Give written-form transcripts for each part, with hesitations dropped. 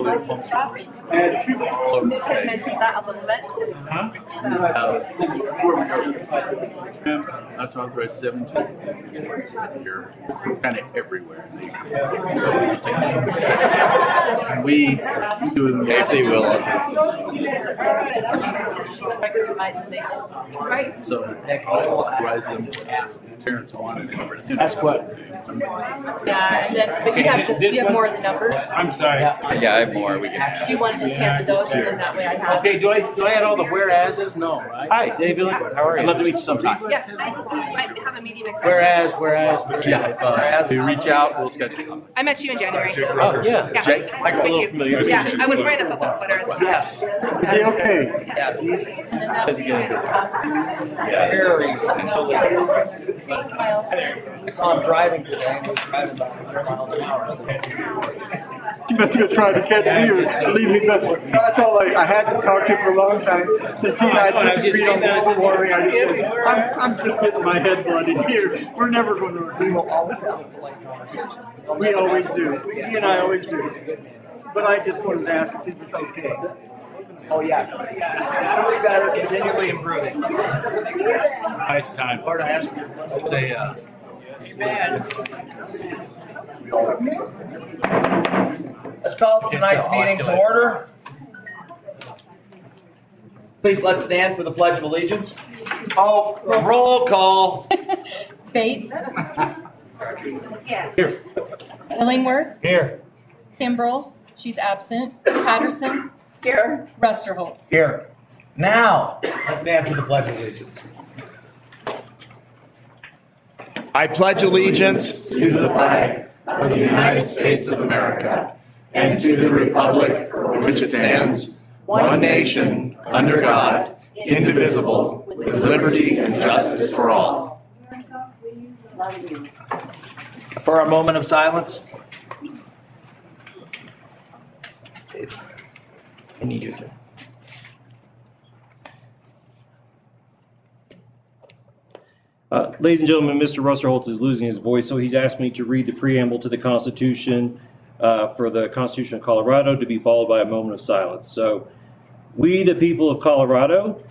And two. You should mention that a little bit. Not to authorize 17. You're kind of everywhere. And we do it if they will. Right. So authorize them. Parents wanted it. That's what. Yeah, and then, but you have more of the numbers. I'm sorry. Yeah, I have more. We can. Do you want to just hand me those, and then that way I have? Okay, do I add all the whereases? No, right? Hi, David. How are you? I'd love to meet you sometime. Yes, I have a meeting next. Whereas. Yeah, to reach out, we'll schedule something. I met you in January. Oh, yeah. Yeah. Jake? I met you. Yeah, I was wearing a football sweater at the time. Yes. Is he okay? Yeah, these. So I'm driving today. I'm driving about 100 miles an hour. You better go try to catch me or leave me. But that's all I had to talk to for a long time. Since he and I disagreed on this morning, I just said, I'm just getting my head bloody here. We're never going to agree. We will always have a polite conversation. We always do. He and I always do. But I just wanted to ask if he was okay. Oh, yeah. Better continually improving. Nice time. It's a, Let's call tonight's meeting to order. Please let's stand for the Pledge of Allegiance. Oh, roll call. Bates. Here. Illingworth. Here. Kimbrell. She's absent. Patterson. Here. Rusterholz. Here. Now, let's stand for the Pledge of Allegiance. I pledge allegiance to the flag of the United States of America and to the republic for which it stands, one nation, under God, indivisible, with liberty and justice for all. for a moment of silence. I need you to. Ladies and gentlemen, Mr. Rusterholz is losing his voice, so he's asked me to read the preamble to the Constitution for the Constitution of Colorado to be followed by a moment of silence. So, we, the people of Colorado,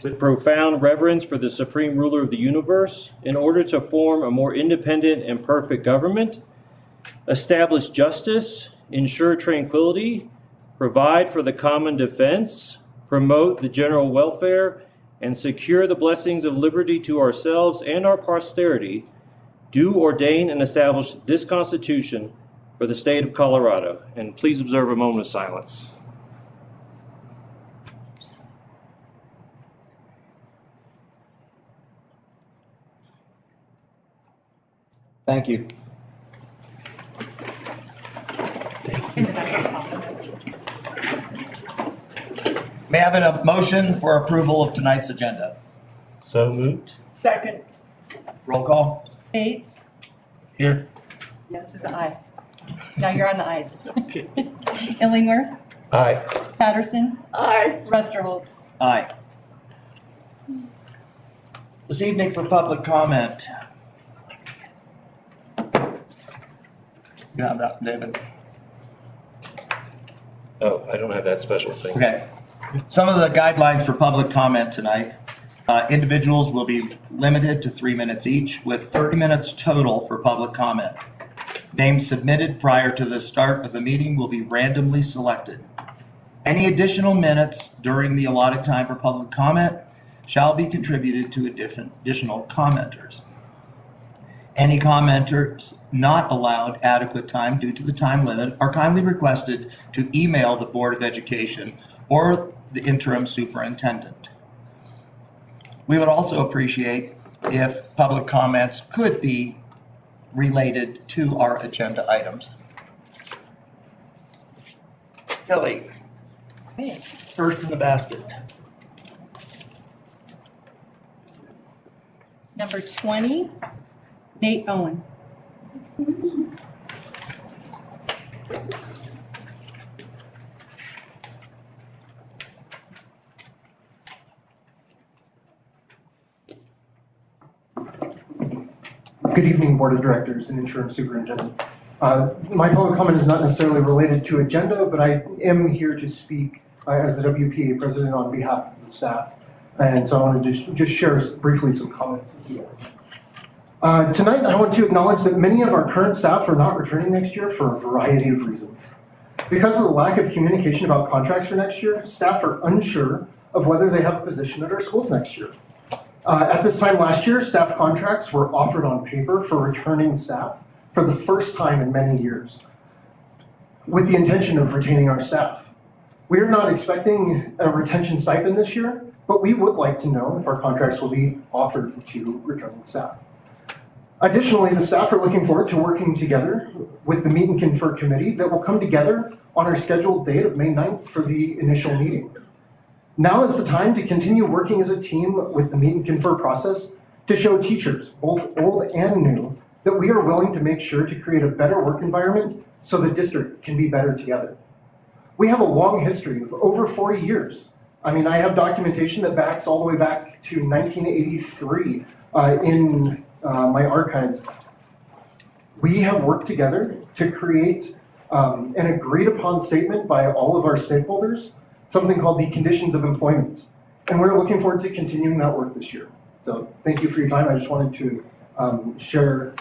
with profound reverence for the supreme ruler of the universe, in order to form a more independent and perfect government, establish justice, ensure tranquility, provide for the common defense, promote the general welfare, and secure the blessings of liberty to ourselves and our posterity, do ordain and establish this Constitution for the state of Colorado. And please observe a moment of silence. Thank you. May I have a motion for approval of tonight's agenda? So moved. Second. Roll call. Bates. Here. This is an aye. Now you're on the ayes. Illingworth. Aye. Patterson. Aye. Rusterholz. Aye. This evening for public comment. You have that, David? Oh, I don't have that special thing. Okay. Some of the guidelines for public comment tonight. Individuals will be limited to 3 minutes each, with 30 minutes total for public comment. Names submitted prior to the start of the meeting will be randomly selected. Any additional minutes during the allotted time for public comment shall be contributed to additional commenters. Any commenters not allowed adequate time due to the time limit are kindly requested to email the Board of Education or the interim superintendent. We would also appreciate if public comments could be related to our agenda items. Kelly, first in the basket. Number 20, Nate Owen. Good evening, Board of Directors and Interim Superintendent. My public comment is not necessarily related to agenda, but I am here to speak as the WPA president on behalf of the staff. And so I want to just share briefly some comments with you guys. Tonight, I want to acknowledge that many of our current staff are not returning next year for a variety of reasons. Because of the lack of communication about contracts for next year, staff are unsure of whether they have a position at our schools next year. At this time last year, staff contracts were offered on paper for returning staff for the first time in many years, with the intention of retaining our staff. We are not expecting a retention stipend this year, but we would like to know if our contracts will be offered to returning staff. Additionally, the staff are looking forward to working together with the Meet and Confer Committee that will come together on our scheduled date of May 9th for the initial meeting. Now is the time to continue working as a team with the Meet and Confer process to show teachers, both old and new, that we are willing to make sure to create a better work environment so the district can be better together. We have a long history of over 40 years. I mean, I have documentation that backs all the way back to 1983 in my archives. We have worked together to create an agreed upon statement by all of our stakeholders, something called the conditions of employment. And we're looking forward to continuing that work this year. So thank you for your time. I just wanted to share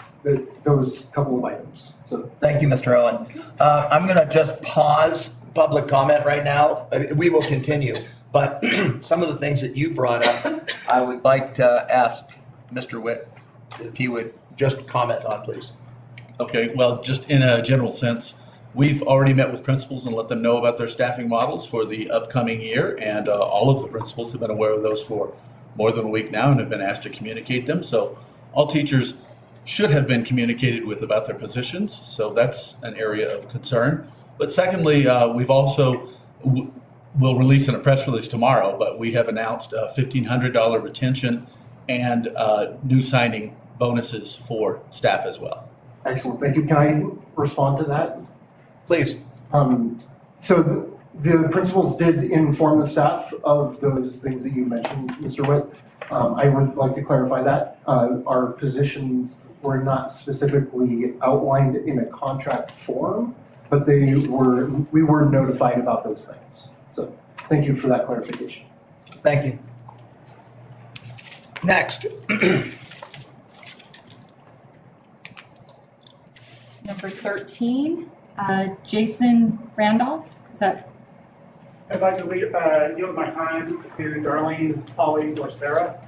those couple of items. So Thank you, Mr. Owen. I'm going to just pause public comment right now. We will continue, but some of the things that you brought up, I would like to ask Mr. Witt if he would just comment on, please. Okay, well, just in a general sense, we've already met with principals and let them know about their staffing models for the upcoming year, and all of the principals have been aware of those for more than a week now and have been asked to communicate them. So all teachers should have been communicated with about their positions, so that's an area of concern. But secondly, we've also, we'll release in a press release tomorrow, but we have announced a $1,500 retention and new signing bonuses for staff as well. excellent, thank you. Can I respond to that? Please. So the principals did inform the staff of those things that you mentioned, Mr. Witt. I would like to clarify that. Our positions were not specifically outlined in a contract form, but we were notified about those things. So thank you for that clarification. Thank you. Next. Number 13, Jason Randolph, is that? I'd like to yield my time to Darlene, Polly, or Sarah.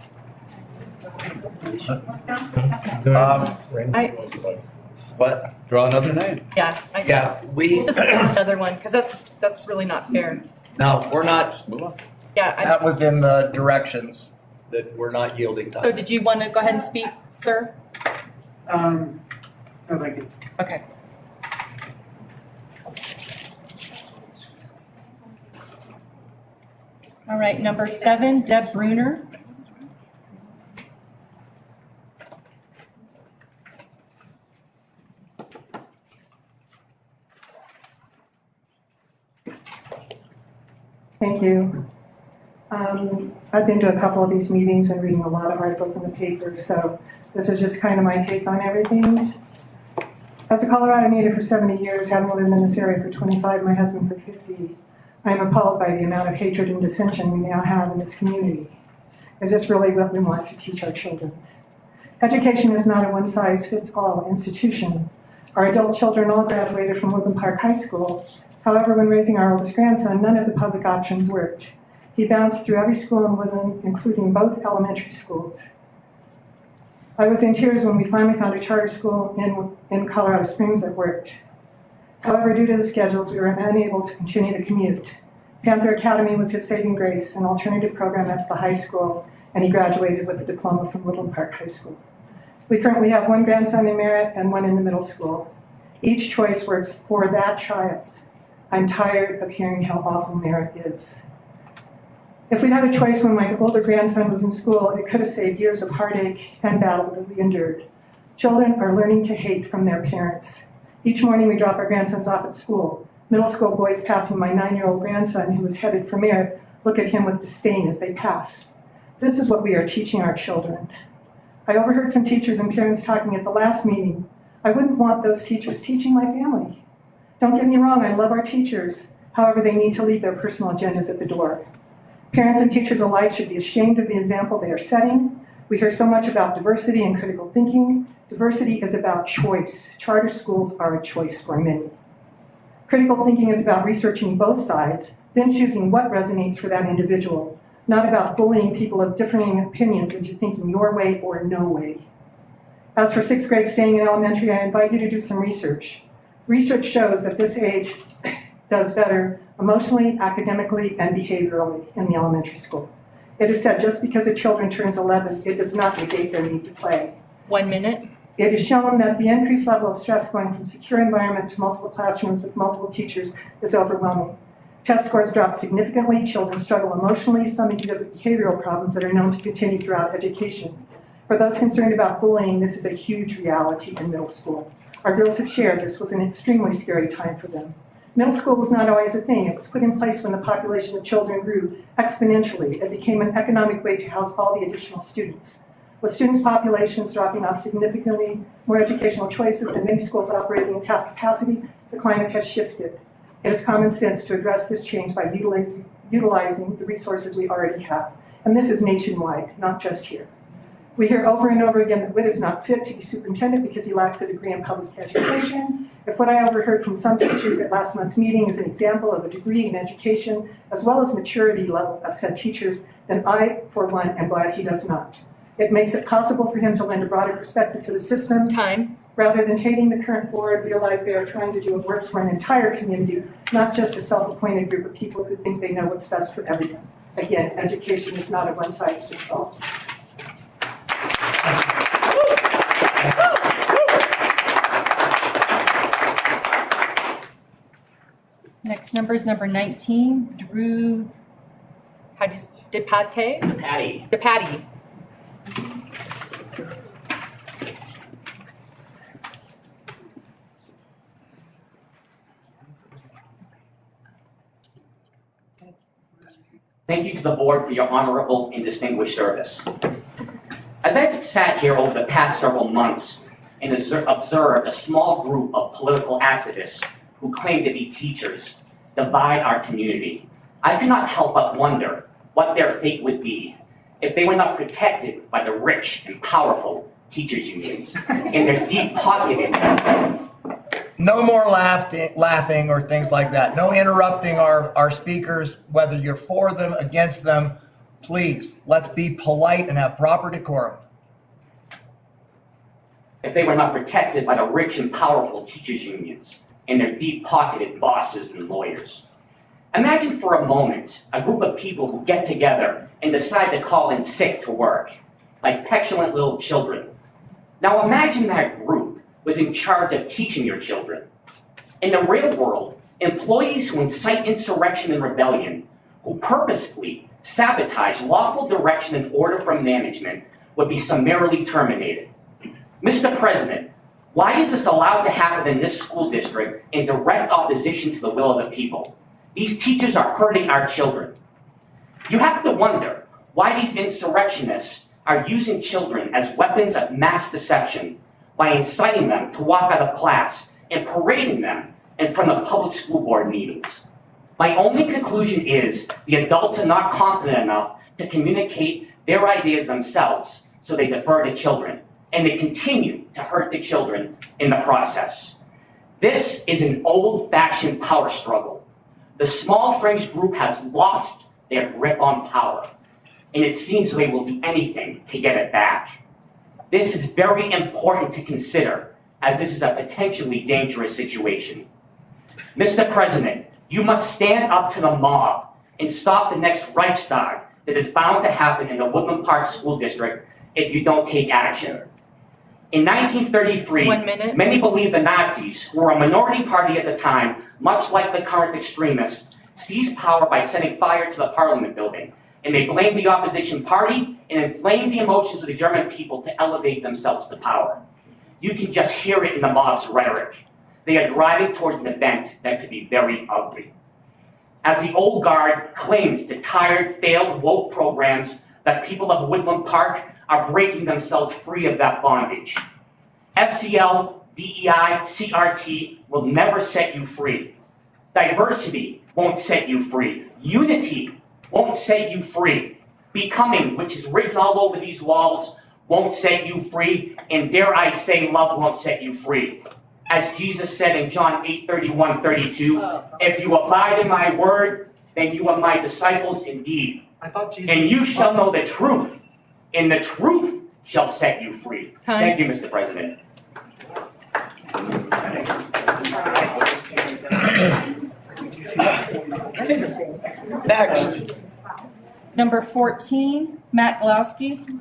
What? Draw another name. Yeah. Yeah, we, Just another one, because that's really not fair. no, we're not, Move on. Yeah, that was in the directions that we're not yielding time. so did you want to go ahead and speak, sir? No, thank you. Okay. All right, number 7, Deb Bruner. Thank you. I've been to a couple of these meetings and reading a lot of articles in the paper, so this is just kind of my take on everything. As a Colorado native for 70 years, having lived in this area for 25, my husband for 50, I am appalled by the amount of hatred and dissension we now have in this community. Is this really what we want to teach our children? Education is not a one-size-fits-all institution. Our adult children all graduated from Woodland Park High School. However, when raising our oldest grandson, none of the public options worked. He bounced through every school in Woodland, including both elementary schools. I was in tears when we finally found a charter school in Colorado Springs that worked. However, due to the schedules, we were unable to continue the commute. Panther Academy was his saving grace, an alternative program at the high school, and he graduated with a diploma from Woodland Park High School. We currently have one grandson in Merritt and one in the middle school. Each choice works for that child. I'm tired of hearing how awful Merritt is. If we'd had a choice when my older grandson was in school, it could have saved years of heartache and battle that we endured. Children are learning to hate from their parents. Each morning we drop our grandsons off at school. Middle school boys passing my 9-year-old grandson who was headed for Merritt look at him with disdain as they pass. This is what we are teaching our children. I overheard some teachers and parents talking at the last meeting I wouldn't want those teachers teaching my family. Don't get me wrong, I love our teachers. However, they need to leave their personal agendas at the door. Parents and teachers alike should be ashamed of the example they are setting. We hear so much about diversity and critical thinking. Diversity is about choice. Charter schools are a choice for many. Critical thinking is about researching both sides, then choosing what resonates for that individual, not about bullying people of differing opinions into thinking your way or no way. As for sixth grade staying in elementary, I invite you to do some research. Research shows that this age does better emotionally, academically, and behaviorally in the elementary school. It is said just because a child turns 11, it does not negate their need to play. 1 minute. It is shown that the increased level of stress going from secure environment to multiple classrooms with multiple teachers is overwhelming. Test scores drop significantly, children struggle emotionally, some exhibit behavioral problems that are known to continue throughout education. For those concerned about bullying, this is a huge reality in middle school. Our girls have shared this was an extremely scary time for them. Middle school was not always a thing. It was put in place when the population of children grew exponentially. It became an economic way to house all the additional students. With student populations dropping off significantly, more educational choices, and many schools operating at half capacity, the climate has shifted. It is common sense to address this change by utilizing the resources we already have. And this is nationwide, not just here. We hear over and over again that Whit is not fit to be superintendent because he lacks a degree in public education. If what I overheard from some teachers at last month's meeting is an example of a degree in education as well as maturity level of said teachers, then I, for one, am glad he does not. It makes it possible for him to lend a broader perspective to the system. Time. Rather than hating the current board, realize they are trying to do what works for an entire community, not just a self-appointed group of people who think they know what's best for everyone. Again, education is not a one-size-fits-all. Next number is number 19, Drew, DePatie? DePatie. DePatie. Thank you to the board for your honorable and distinguished service. As I've sat here over the past several months and observed a small group of political activists who claim to be teachers divide our community, I cannot help but wonder what their fate would be if they were not protected by the rich and powerful teachers unions and their deep-pocketed. No more laughing or things like that. No interrupting our speakers, whether you're for them, against them. Please, let's be polite and have proper decorum. If they were not protected by the rich and powerful teachers unions and their deep-pocketed bosses and lawyers. Imagine for a moment a group of people who get together and decide to call in sick to work, like petulant little children. Now imagine that group was in charge of teaching your children. In the real world, employees who incite insurrection and rebellion, who purposefully sabotage lawful direction and order from management, would be summarily terminated. Mr. President, why is this allowed to happen in this school district in direct opposition to the will of the people? These teachers are hurting our children. You have to wonder why these insurrectionists are using children as weapons of mass deception by inciting them to walk out of class and parading them in front of public school board meetings. My only conclusion is the adults are not confident enough to communicate their ideas themselves, so they defer to children, and they continue to hurt the children in the process. This is an old-fashioned power struggle. The small fringe group has lost their grip on power, and it seems they will do anything to get it back. This is very important to consider, as this is a potentially dangerous situation. Mr. President, you must stand up to the mob and stop the next Reichstag that is bound to happen in the Woodland Park School District if you don't take action. In 1933, 1 minute. many believed the Nazis, who were a minority party at the time, much like the current extremists, seized power by setting fire to the Parliament building, and they blamed the opposition party and inflamed the emotions of the German people to elevate themselves to power. You can just hear it in the mob's rhetoric. They are driving towards an event that could be very ugly. As the old guard clings to tired, failed woke programs, that people of Woodland Park are breaking themselves free of that bondage. FCL, DEI, CRT will never set you free. Diversity won't set you free. Unity won't set you free. Becoming, which is written all over these walls, won't set you free. And dare I say, love won't set you free. As Jesus said in John 8:31-32, if you abide in my word, then you are my disciples indeed. And you shall know the truth, and the truth shall set you free. Time. Thank you, Mr. President. Next. Number 14, Matt Glowski.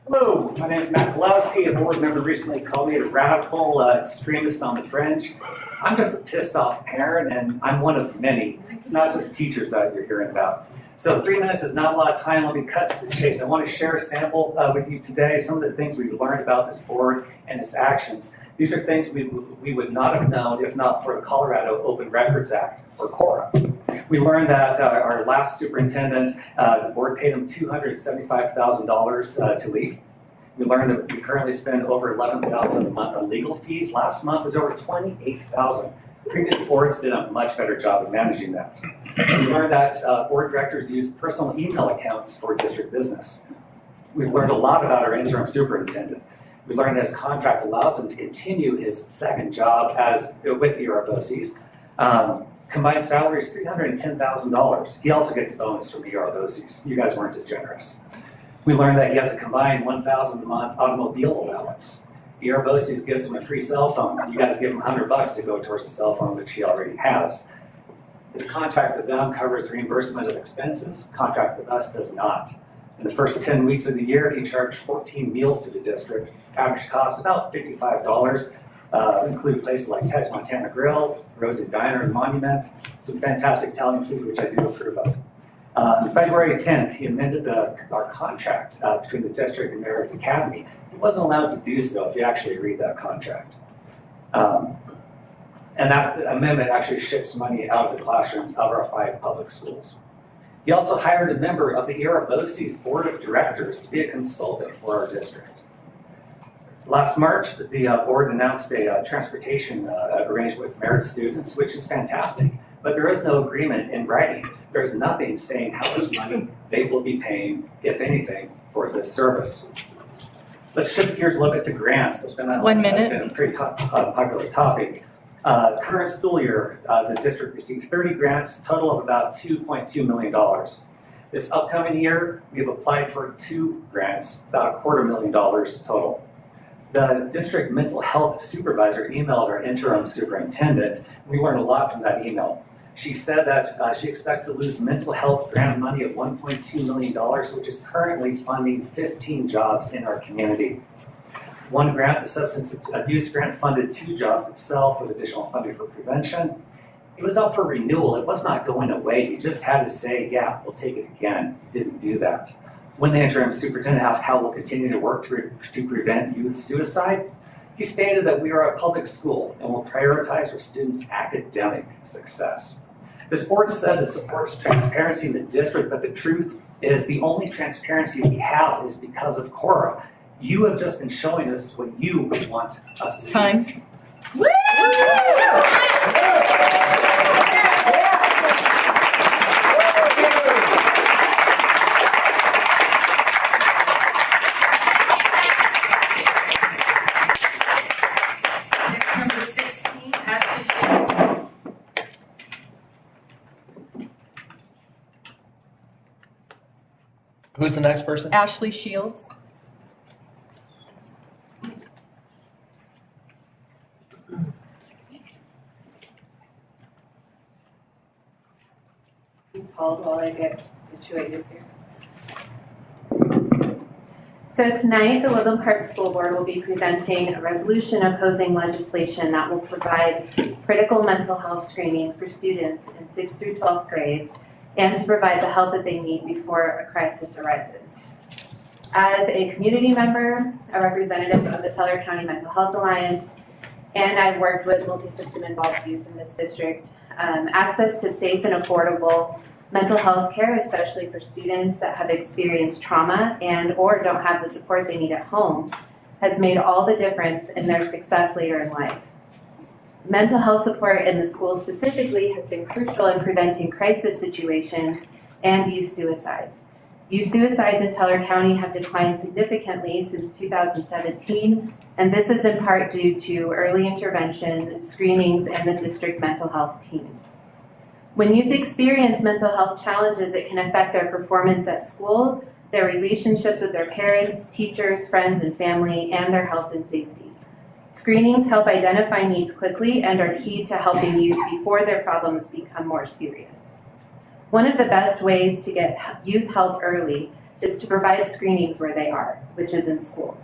Hello, my name is Matt Galowski. A board member recently called me a radical extremist on the fringe. I'm just a pissed off parent, and I'm one of many. It's not just teachers that you're hearing about. So 3 minutes is not a lot of time. Let me cut to the chase. I want to share a sample with you today, some of the things we've learned about this board and its actions. These are things we would not have known if not for the Colorado Open Records Act, or CORA. We learned that our last superintendent, the board paid him $275,000 to leave. We learned that we currently spend over $11,000 a month on legal fees. Last month was over $28,000. Previous boards did a much better job of managing that. We learned that board directors use personal email accounts for district business. We've learned a lot about our interim superintendent. We learned that his contract allows him to continue his second job with ER BOCES. Combined salary is $310,000. He also gets a bonus from ER BOCES. You guys weren't as generous. We learned that he has a combined $1,000 a month automobile allowance. ER BOCES gives him a free cell phone. You guys give him $100 to go towards a cell phone, which he already has. His contract with them covers reimbursement of expenses. Contract with us does not. In the first 10 weeks of the year, he charged 14 meals to the district. Average cost about $55. Include places like Ted's Montana Grill, Rosie's Diner and Monument, some fantastic Italian food, which I do approve of. On February 10th, he amended our contract between the district and Merritt Academy. He wasn't allowed to do so if you actually read that contract. And that amendment actually shifts money out of the classrooms of our 5 public schools. He also hired a member of the ER BOCES Board of Directors to be a consultant for our district. Last March, the board announced a transportation arrangement with Merit students, which is fantastic, but there is no agreement in writing. There's nothing saying how much money they will be paying, if anything, for this service. Let's shift gears a little bit to grants. That's been a pretty popular topic. Current school year, the district received 30 grants, total of about $2.2 million. This upcoming year, we've applied for 2 grants, about $250,000 total. The district mental health supervisor emailed our interim superintendent. We learned a lot from that email. She said that she expects to lose mental health grant money of $1.2 million, which is currently funding 15 jobs in our community. One grant, the substance abuse grant, funded 2 jobs itself with additional funding for prevention. It was up for renewal. It was not going away. You just had to say, yeah, we'll take it again. Didn't do that. When the interim superintendent asked how we'll continue to work to prevent youth suicide, he stated that we are a public school and will prioritize our students' academic success. This board says it supports transparency in the district, but the truth is the only transparency we have is because of CORA. You have just been showing us what you want us to see. Time. Woo! Number 16, Ashley Shields. Who's the next person? Ashley Shields. Please hold while I get situated here. So tonight, the Woodland Park School Board will be presenting a resolution opposing legislation that will provide critical mental health screening for students in 6th through 12th grades and to provide the help that they need before a crisis arises. As a community member, a representative of the Teller County Mental Health Alliance, and I've worked with multi-system involved youth in this district, access to safe and affordable Mental health care, especially for students that have experienced trauma and or don't have the support they need at home, has made all the difference in their success later in life. Mental health support in the schools specifically has been crucial in preventing crisis situations and youth suicides. Youth suicides in Teller County have declined significantly since 2017, and this is in part due to early intervention, screenings, and the district mental health teams. When youth experience mental health challenges, it can affect their performance at school, their relationships with their parents, teachers, friends, and family, and their health and safety. Screenings help identify needs quickly and are key to helping youth before their problems become more serious. One of the best ways to get youth help early is to provide screenings where they are, which is in school.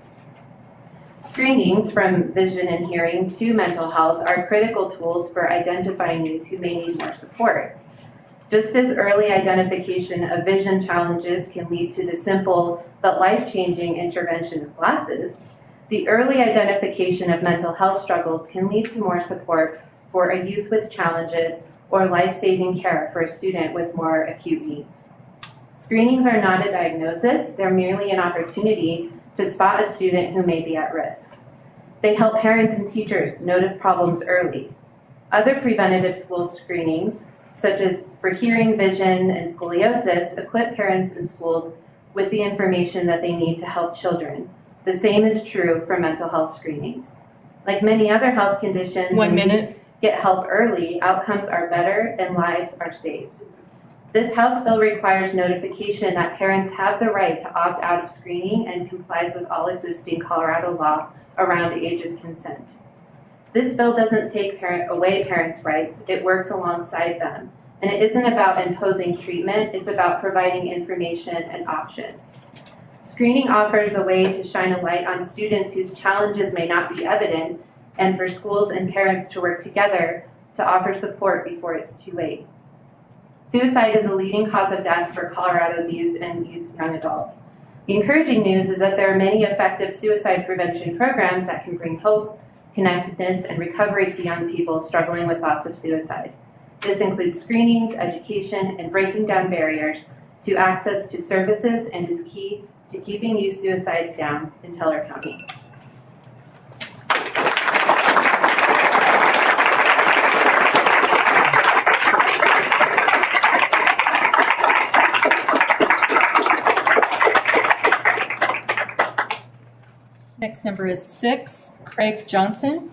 Screenings from vision and hearing to mental health are critical tools for identifying youth who may need more support. Just as early identification of vision challenges can lead to the simple but life-changing intervention of glasses, the early identification of mental health struggles can lead to more support for a youth with challenges or life-saving care for a student with more acute needs. Screenings are not a diagnosis, they're merely an opportunity to spot a student who may be at risk. They help parents and teachers notice problems early. Other preventative school screenings, such as for hearing, vision, and scoliosis, equip parents and schools with the information that they need to help children. The same is true for mental health screenings. Like many other health conditions, One minute. Get help early, outcomes are better and lives are saved. This House bill requires notification that parents have the right to opt out of screening and complies with all existing Colorado law around age of consent. This bill doesn't take away parents' rights, it works alongside them. And it isn't about imposing treatment, it's about providing information and options. Screening offers a way to shine a light on students whose challenges may not be evident, and for schools and parents to work together to offer support before it's too late. Suicide is a leading cause of death for Colorado's youth and young adults. The encouraging news is that there are many effective suicide prevention programs that can bring hope, connectedness, and recovery to young people struggling with thoughts of suicide. This includes screenings, education, and breaking down barriers to access to services and is key to keeping youth suicides down in Teller County. Next number is 6, Craig Johnson.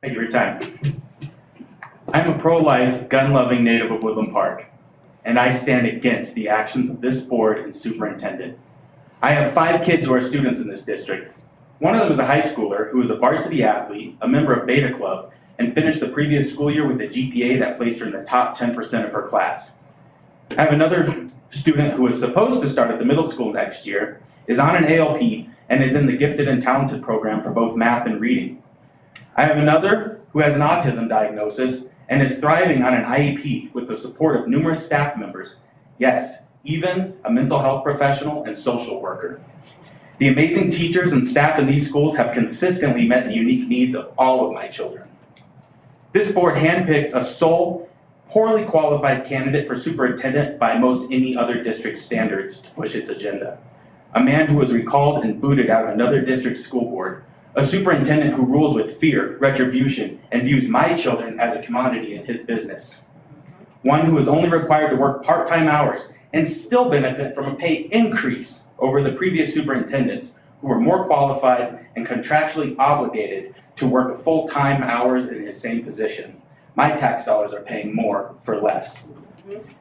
Thank you for your time. I'm a pro-life, gun-loving native of Woodland Park, and I stand against the actions of this board and superintendent. I have 5 kids who are students in this district. One of them is a high schooler who is a varsity athlete, a member of Beta Club, and finished the previous school year with a GPA that placed her in the top 10% of her class. I have another student who is supposed to start at the middle school next year, is on an ALP, and is in the gifted and talented program for both math and reading. I have another who has an autism diagnosis and is thriving on an IEP with the support of numerous staff members. Yes, even a mental health professional and social worker. The amazing teachers and staff in these schools have consistently met the unique needs of all of my children. This board handpicked a sole, poorly qualified candidate for superintendent by most any other district standards to push its agenda. A man who was recalled and booted out of another district school board. A superintendent who rules with fear, retribution, and views my children as a commodity in his business. One who is only required to work part-time hours and still benefit from a pay increase over the previous superintendents who were more qualified and contractually obligated to work full-time hours in his same position. My tax dollars are paying more for less.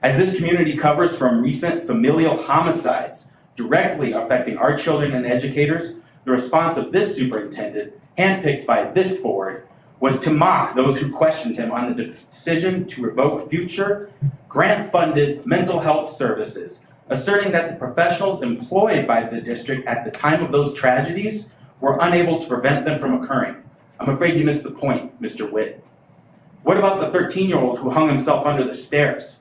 As this community covers from recent familial homicides directly affecting our children and educators, the response of this superintendent, handpicked by this board, was to mock those who questioned him on the decision to revoke future grant-funded mental health services, asserting that the professionals employed by the district at the time of those tragedies were unable to prevent them from occurring. I'm afraid you missed the point, Mr. Witt. What about the 13-year-old who hung himself under the stairs?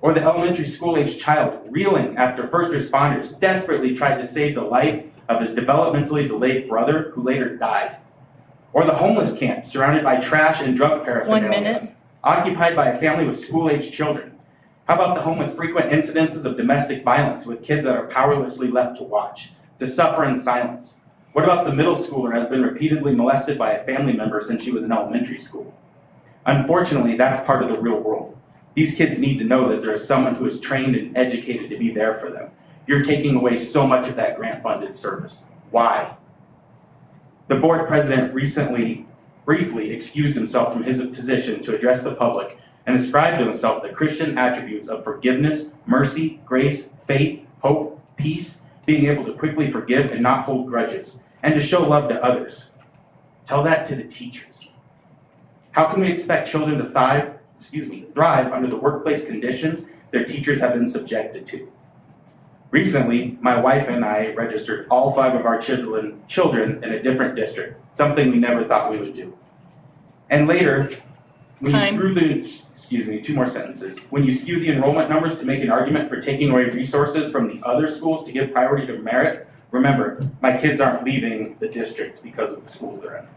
Or the elementary school-aged child reeling after first responders desperately tried to save the life of his developmentally delayed brother who later died. Or the homeless camp surrounded by trash and drug paraphernalia. 1 minute. Occupied by a family with school-aged children. How about the home with frequent incidences of domestic violence with kids that are powerlessly left to watch, to suffer in silence? What about the middle schooler who has been repeatedly molested by a family member since she was in elementary school? Unfortunately, that's part of the real world. These kids need to know that there is someone who is trained and educated to be there for them. You're taking away so much of that grant-funded service. Why? The board president recently briefly excused himself from his position to address the public and ascribed to himself the Christian attributes of forgiveness, mercy, grace, faith, hope, peace, being able to quickly forgive and not hold grudges, and to show love to others. Tell that to the teachers. How can we expect children to thrive under the workplace conditions their teachers have been subjected to? Recently, my wife and I registered all 5 of our children in a different district, something we never thought we would do. And later, when you skew the, 2 more sentences. When you skew the enrollment numbers to make an argument for taking away resources from the other schools to give priority to merit, remember, my kids aren't leaving the district because of the schools they're in.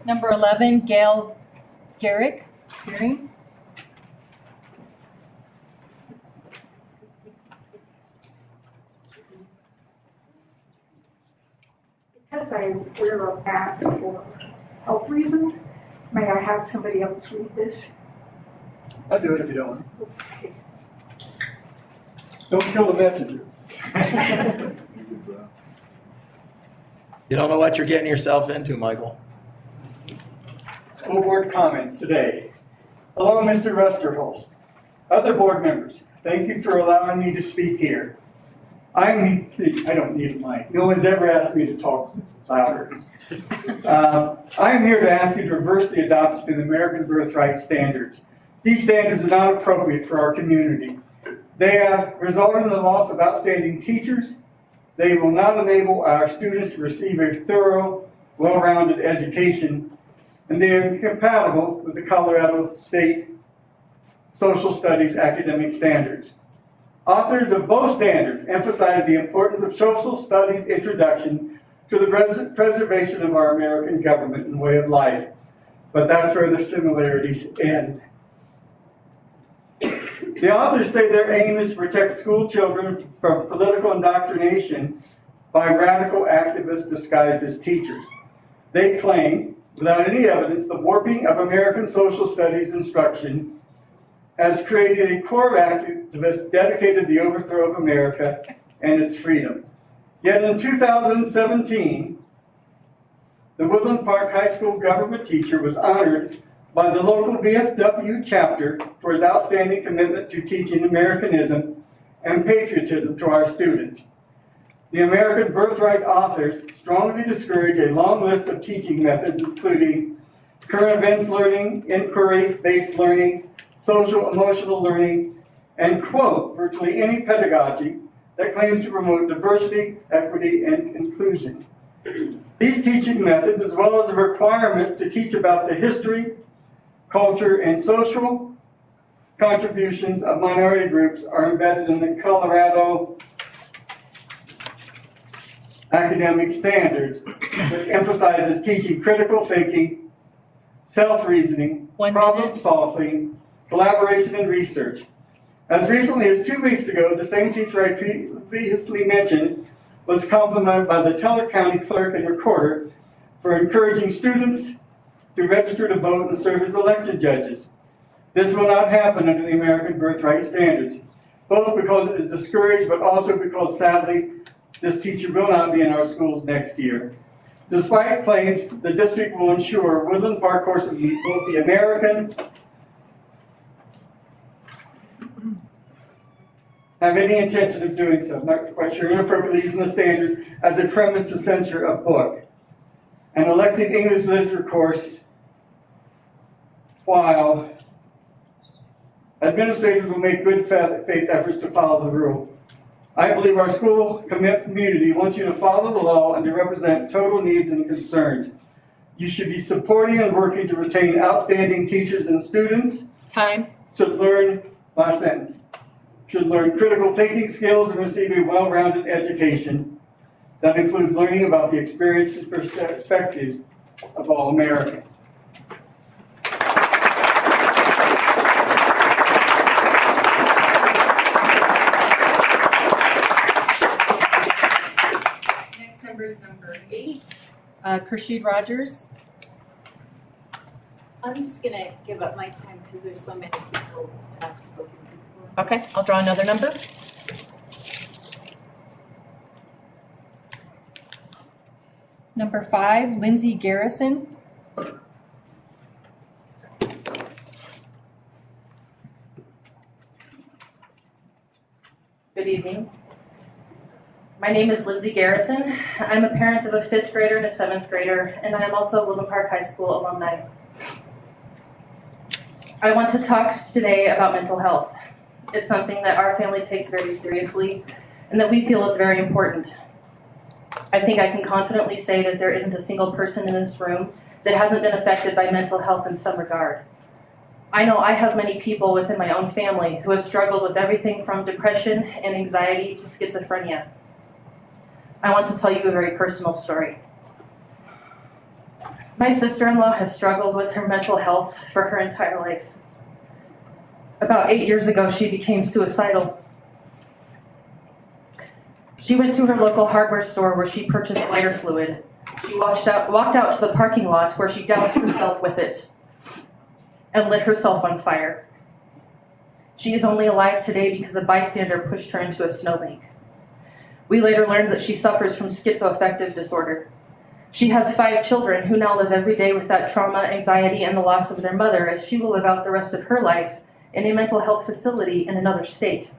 Number 11, Gail Gearing. Because I wear a mask for health reasons, may I have somebody else read this? I'll do it if you don't want. Don't kill the messenger. You don't know what you're getting yourself into, Michael. School board comments today. Hello, Mr. Rusterholz. Other board members, thank you for allowing me to speak here. I don't need a mic. No one's ever asked me to talk louder. I am here to ask you to reverse the adoption of the American Birthright standards. These standards are not appropriate for our community. They have resulted in the loss of outstanding teachers. They will not enable our students to receive a thorough, well-rounded education, and they are incompatible with the Colorado State Social Studies academic standards. Authors of both standards emphasize the importance of social studies introduction to the preservation of our American government and way of life, but that's where the similarities end. The authors say their aim is to protect school children from political indoctrination by radical activists disguised as teachers. They claim, without any evidence, the warping of American social studies instruction has created a core of activists dedicated to the overthrow of America and its freedom. Yet in 2017, the Woodland Park High School government teacher was honored by the local VFW chapter for his outstanding commitment to teaching Americanism and patriotism to our students. The American Birthright authors strongly discourage a long list of teaching methods, including current events learning, inquiry-based learning, social-emotional learning, and quote virtually any pedagogy that claims to promote diversity, equity, and inclusion. These teaching methods, as well as the requirements to teach about the history, culture, and social contributions of minority groups, are embedded in the Colorado academic standards, which emphasizes teaching critical thinking, self-reasoning, problem-solving, collaboration, and research. As recently as 2 weeks ago, the same teacher I previously mentioned was complimented by the Teller County clerk and recorder for encouraging students to register to vote and serve as election judges. This will not happen under the American Birthright standards, both because it is discouraged, but also because, sadly, this teacher will not be in our schools next year. Despite claims, the district will ensure Woodland Park courses meet both the American have any intention of doing so. I'm not quite sure. Inappropriately using the standards as a premise to censor a book. An elective English literature course, while administrators will make good faith efforts to follow the rule. I believe our school community wants you to follow the law and to represent total needs and concerns. You should be supporting and working to retain outstanding teachers and students. Time. Should learn, last sentence, should learn critical thinking skills and receive a well-rounded education. That includes learning about the experiences and perspectives of all Americans. Next number is number 8, Kersheed Rogers. I'm just gonna give up my time because there's so many people that I've spoken to before. Okay, I'll draw another number. Number 5, Lindsay Garrison. Good evening. My name is Lindsay Garrison. I'm a parent of a 5th grader and a 7th grader, and I am also a Woodland Park High School alumni. I want to talk today about mental health. It's something that our family takes very seriously and that we feel is very important. I think I can confidently say that there isn't a single person in this room that hasn't been affected by mental health in some regard. I know I have many people within my own family who have struggled with everything from depression and anxiety to schizophrenia. I want to tell you a very personal story. My sister-in-law has struggled with her mental health for her entire life. About 8 years ago, she became suicidal. She went to her local hardware store where she purchased lighter fluid. She walked out to the parking lot where she doused herself with it and lit herself on fire. She is only alive today because a bystander pushed her into a snowbank. We later learned that she suffers from schizoaffective disorder. She has 5 children who now live every day with that trauma, anxiety, and the loss of their mother, as she will live out the rest of her life in a mental health facility in another state.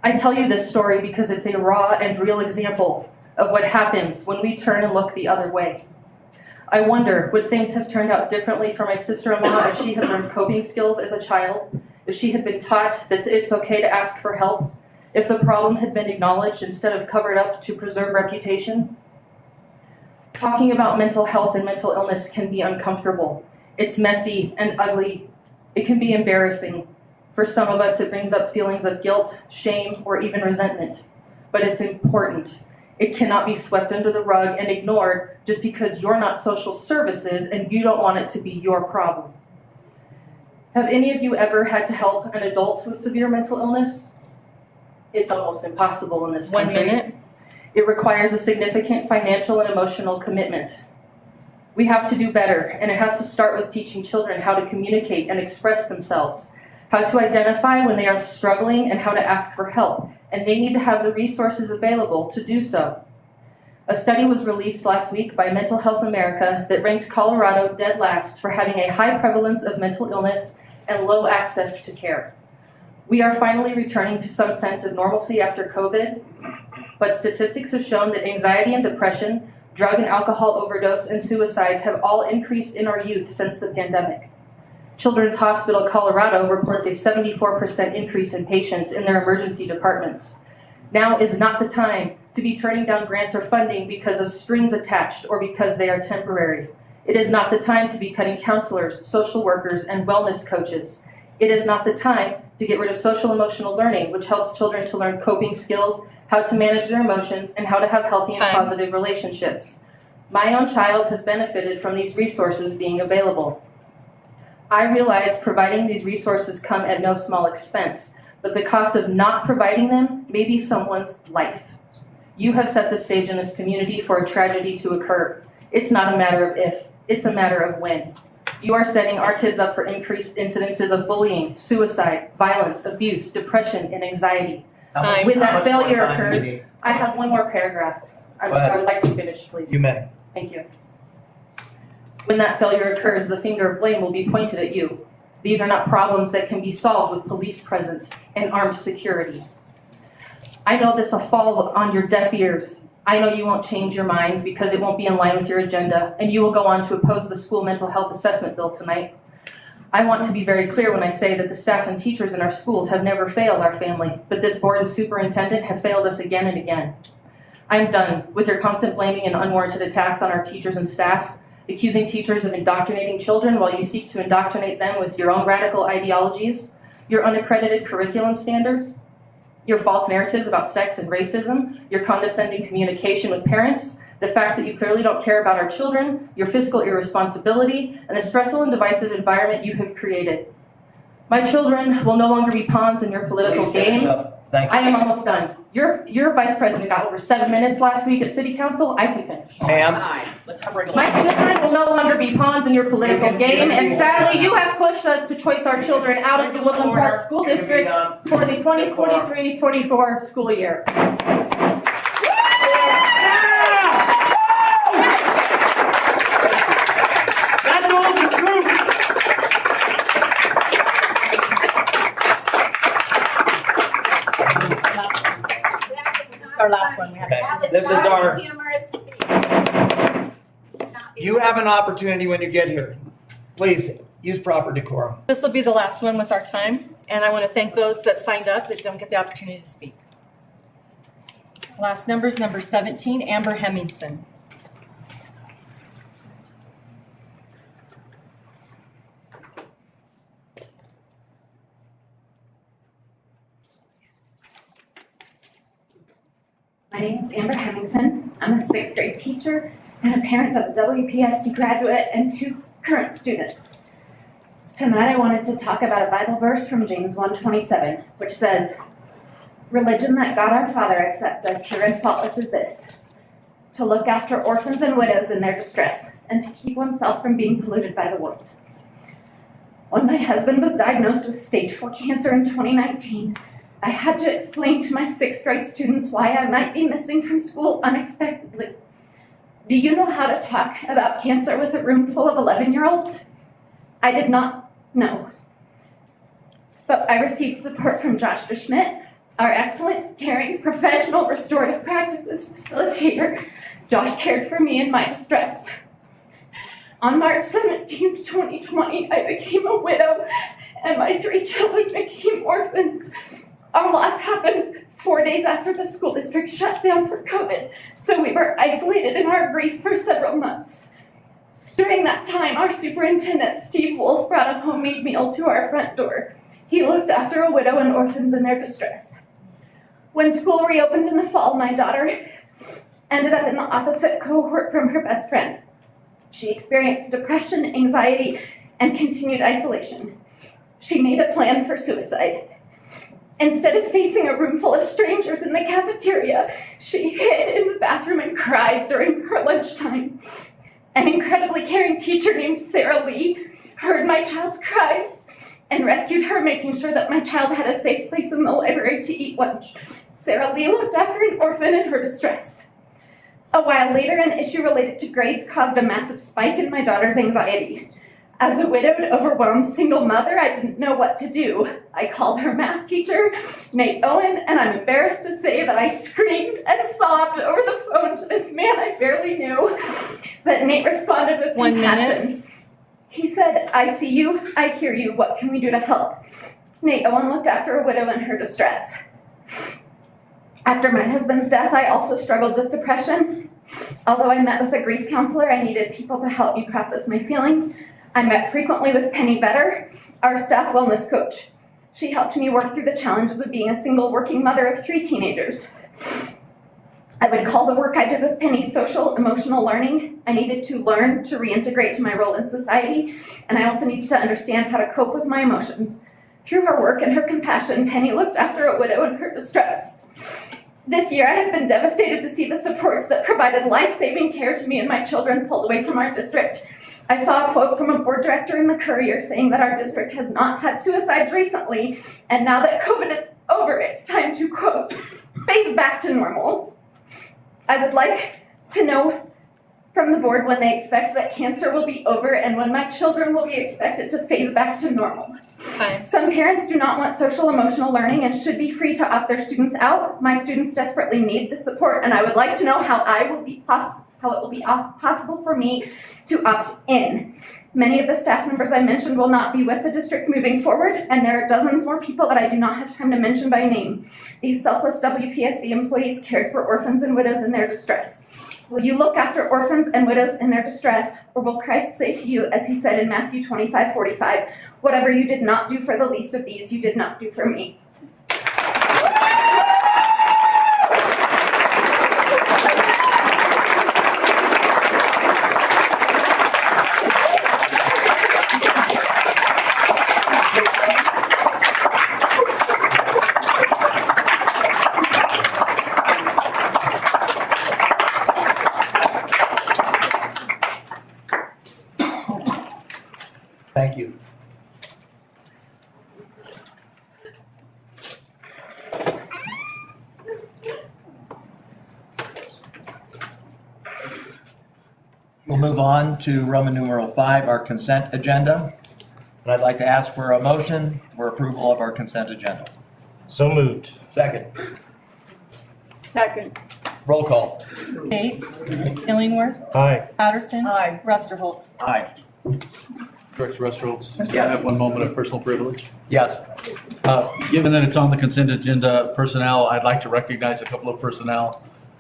I tell you this story because it's a raw and real example of what happens when we turn and look the other way. I wonder, would things have turned out differently for my sister-in-law if she had learned coping skills as a child, if she had been taught that it's okay to ask for help, if the problem had been acknowledged instead of covered up to preserve reputation? Talking about mental health and mental illness can be uncomfortable. It's messy and ugly. It can be embarrassing. For some of us, it brings up feelings of guilt, shame, or even resentment. But it's important. It cannot be swept under the rug and ignored just because you're not social services and you don't want it to be your problem. Have any of you ever had to help an adult with severe mental illness? It's almost impossible in this country. 1 minute. It requires a significant financial and emotional commitment. We have to do better, and it has to start with teaching children how to communicate and express themselves, how to identify when they are struggling, and how to ask for help. And they need to have the resources available to do so. A study was released last week by Mental Health America that ranked Colorado dead last for having a high prevalence of mental illness and low access to care. We are finally returning to some sense of normalcy after COVID, but statistics have shown that anxiety and depression, drug and alcohol overdose, and suicides have all increased in our youth since the pandemic. Children's Hospital Colorado reports a 74% increase in patients in their emergency departments. Now is not the time to be turning down grants or funding because of strings attached or because they are temporary. It is not the time to be cutting counselors, social workers, and wellness coaches. It is not the time to get rid of social emotional learning, which helps children to learn coping skills, how to manage their emotions, and how to have healthy and positive relationships. My own child has benefited from these resources being available. I realize providing these resources come at no small expense, but the cost of not providing them may be someone's life. You have set the stage in this community for a tragedy to occur. It's not a matter of if, it's a matter of when. You are setting our kids up for increased incidences of bullying, suicide, violence, abuse, depression, and anxiety. When that failure occurs, I have one more paragraph. I would like to finish, please. You may. Thank you. When that failure occurs, the finger of blame will be pointed at you. These are not problems that can be solved with police presence and armed security. I know this falls on your deaf ears. I know you won't change your minds because it won't be in line with your agenda, and you will go on to oppose the school mental health assessment bill tonight. I want to be very clear when I say that the staff and teachers in our schools have never failed our family, but this board and superintendent have failed us again and again. I'm done with your constant blaming and unwarranted attacks on our teachers and staff, accusing teachers of indoctrinating children while you seek to indoctrinate them with your own radical ideologies, your unaccredited curriculum standards, your false narratives about sex and racism, your condescending communication with parents, the fact that you clearly don't care about our children, your fiscal irresponsibility, and the stressful and divisive environment you have created. My children will no longer be pawns in your political Please finish game. up. Thank you. I am almost done. Your vice president got over 7 minutes last week at city council. I can finish. Ma'am. Let's have regular. My children will no longer be pawns in your political game, and sadly, you have pushed us to choice our children out of the Woodland Park School District for the 2023-24 school year. Our last one. We have. Okay. This is our. You have an opportunity when you get here. Please use proper decorum. This will be the last one with our time, and I want to thank those that signed up that don't get the opportunity to speak. Last number is number 17, Amber Hemmingson. My name is Amber Hemmingson. I'm a 6th grade teacher and a parent of a WPSD graduate and 2 current students. Tonight I wanted to talk about a Bible verse from James 1:27, which says, "Religion that God our Father accepts as pure and faultless is this, to look after orphans and widows in their distress, and to keep oneself from being polluted by the world." When my husband was diagnosed with stage 4 cancer in 2019, I had to explain to my 6th grade students why I might be missing from school unexpectedly. Do you know how to talk about cancer with a room full of 11-year-olds? I did not know. But I received support from Josh DeSchmidt, our excellent, caring, professional restorative practices facilitator. Josh cared for me in my distress. On March 17th, 2020, I became a widow and my 3 children became orphans. Our loss happened 4 days after the school district shut down for COVID, so we were isolated in our grief for several months. During that time, our superintendent, Steve Wolf, brought a homemade meal to our front door. He looked after a widow and orphans in their distress. When school reopened in the fall, my daughter ended up in the opposite cohort from her best friend. She experienced depression, anxiety, and continued isolation. She made a plan for suicide. Instead of facing a room full of strangers in the cafeteria, she hid in the bathroom and cried during her lunchtime. An incredibly caring teacher named Sarah Lee heard my child's cries and rescued her, making sure that my child had a safe place in the library to eat lunch. Sarah Lee looked after an orphan in her distress. A while later, an issue related to grades caused a massive spike in my daughter's anxiety. As a widowed, overwhelmed single mother, I didn't know what to do. I called her math teacher, Nate Owen, and I'm embarrassed to say that I screamed and sobbed over the phone to this man I barely knew. But Nate responded with compassion. He said, "I see you, I hear you, what can we do to help?" Nate Owen looked after a widow in her distress. After my husband's death, I also struggled with depression. Although I met with a grief counselor, I needed people to help me process my feelings. I met frequently with Penny Better, our staff wellness coach. She helped me work through the challenges of being a single working mother of 3 teenagers. I would call the work I did with Penny social emotional learning. I needed to learn to reintegrate to my role in society, and I also needed to understand how to cope with my emotions. Through her work and her compassion, Penny looked after a widow in her distress. This year, I have been devastated to see the supports that provided life-saving care to me and my children pulled away from our district. I saw a quote from a board director in the Courier saying that our district has not had suicides recently, and now that COVID is over, it's time to, quote, phase back to normal. I would like to know from the board when they expect that cancer will be over and when my children will be expected to phase back to normal. Some parents do not want social emotional learning and should be free to opt their students out. My students desperately need the support, and I would like to know how I will be how it will be possible for me to opt in. Many of the staff members I mentioned will not be with the district moving forward, and there are dozens more people that I do not have time to mention by name. These selfless WPSD employees cared for orphans and widows in their distress. Will you look after orphans and widows in their distress, or will Christ say to you, as he said in Matthew 25:45, whatever you did not do for the least of these, you did not do for me? Thank you. We'll move on to Roman numeral 5, our consent agenda. And I'd like to ask for a motion for approval of our consent agenda. So moved. Second. Second. Roll call. Bates. Illingworth. Aye. Patterson. Aye. Rusterholz. Aye. Director Rusterholz, Yes. can I have 1 moment of personal privilege? Yes. Given that it's on the consent agenda, personnel, I'd like to recognize a couple of personnel.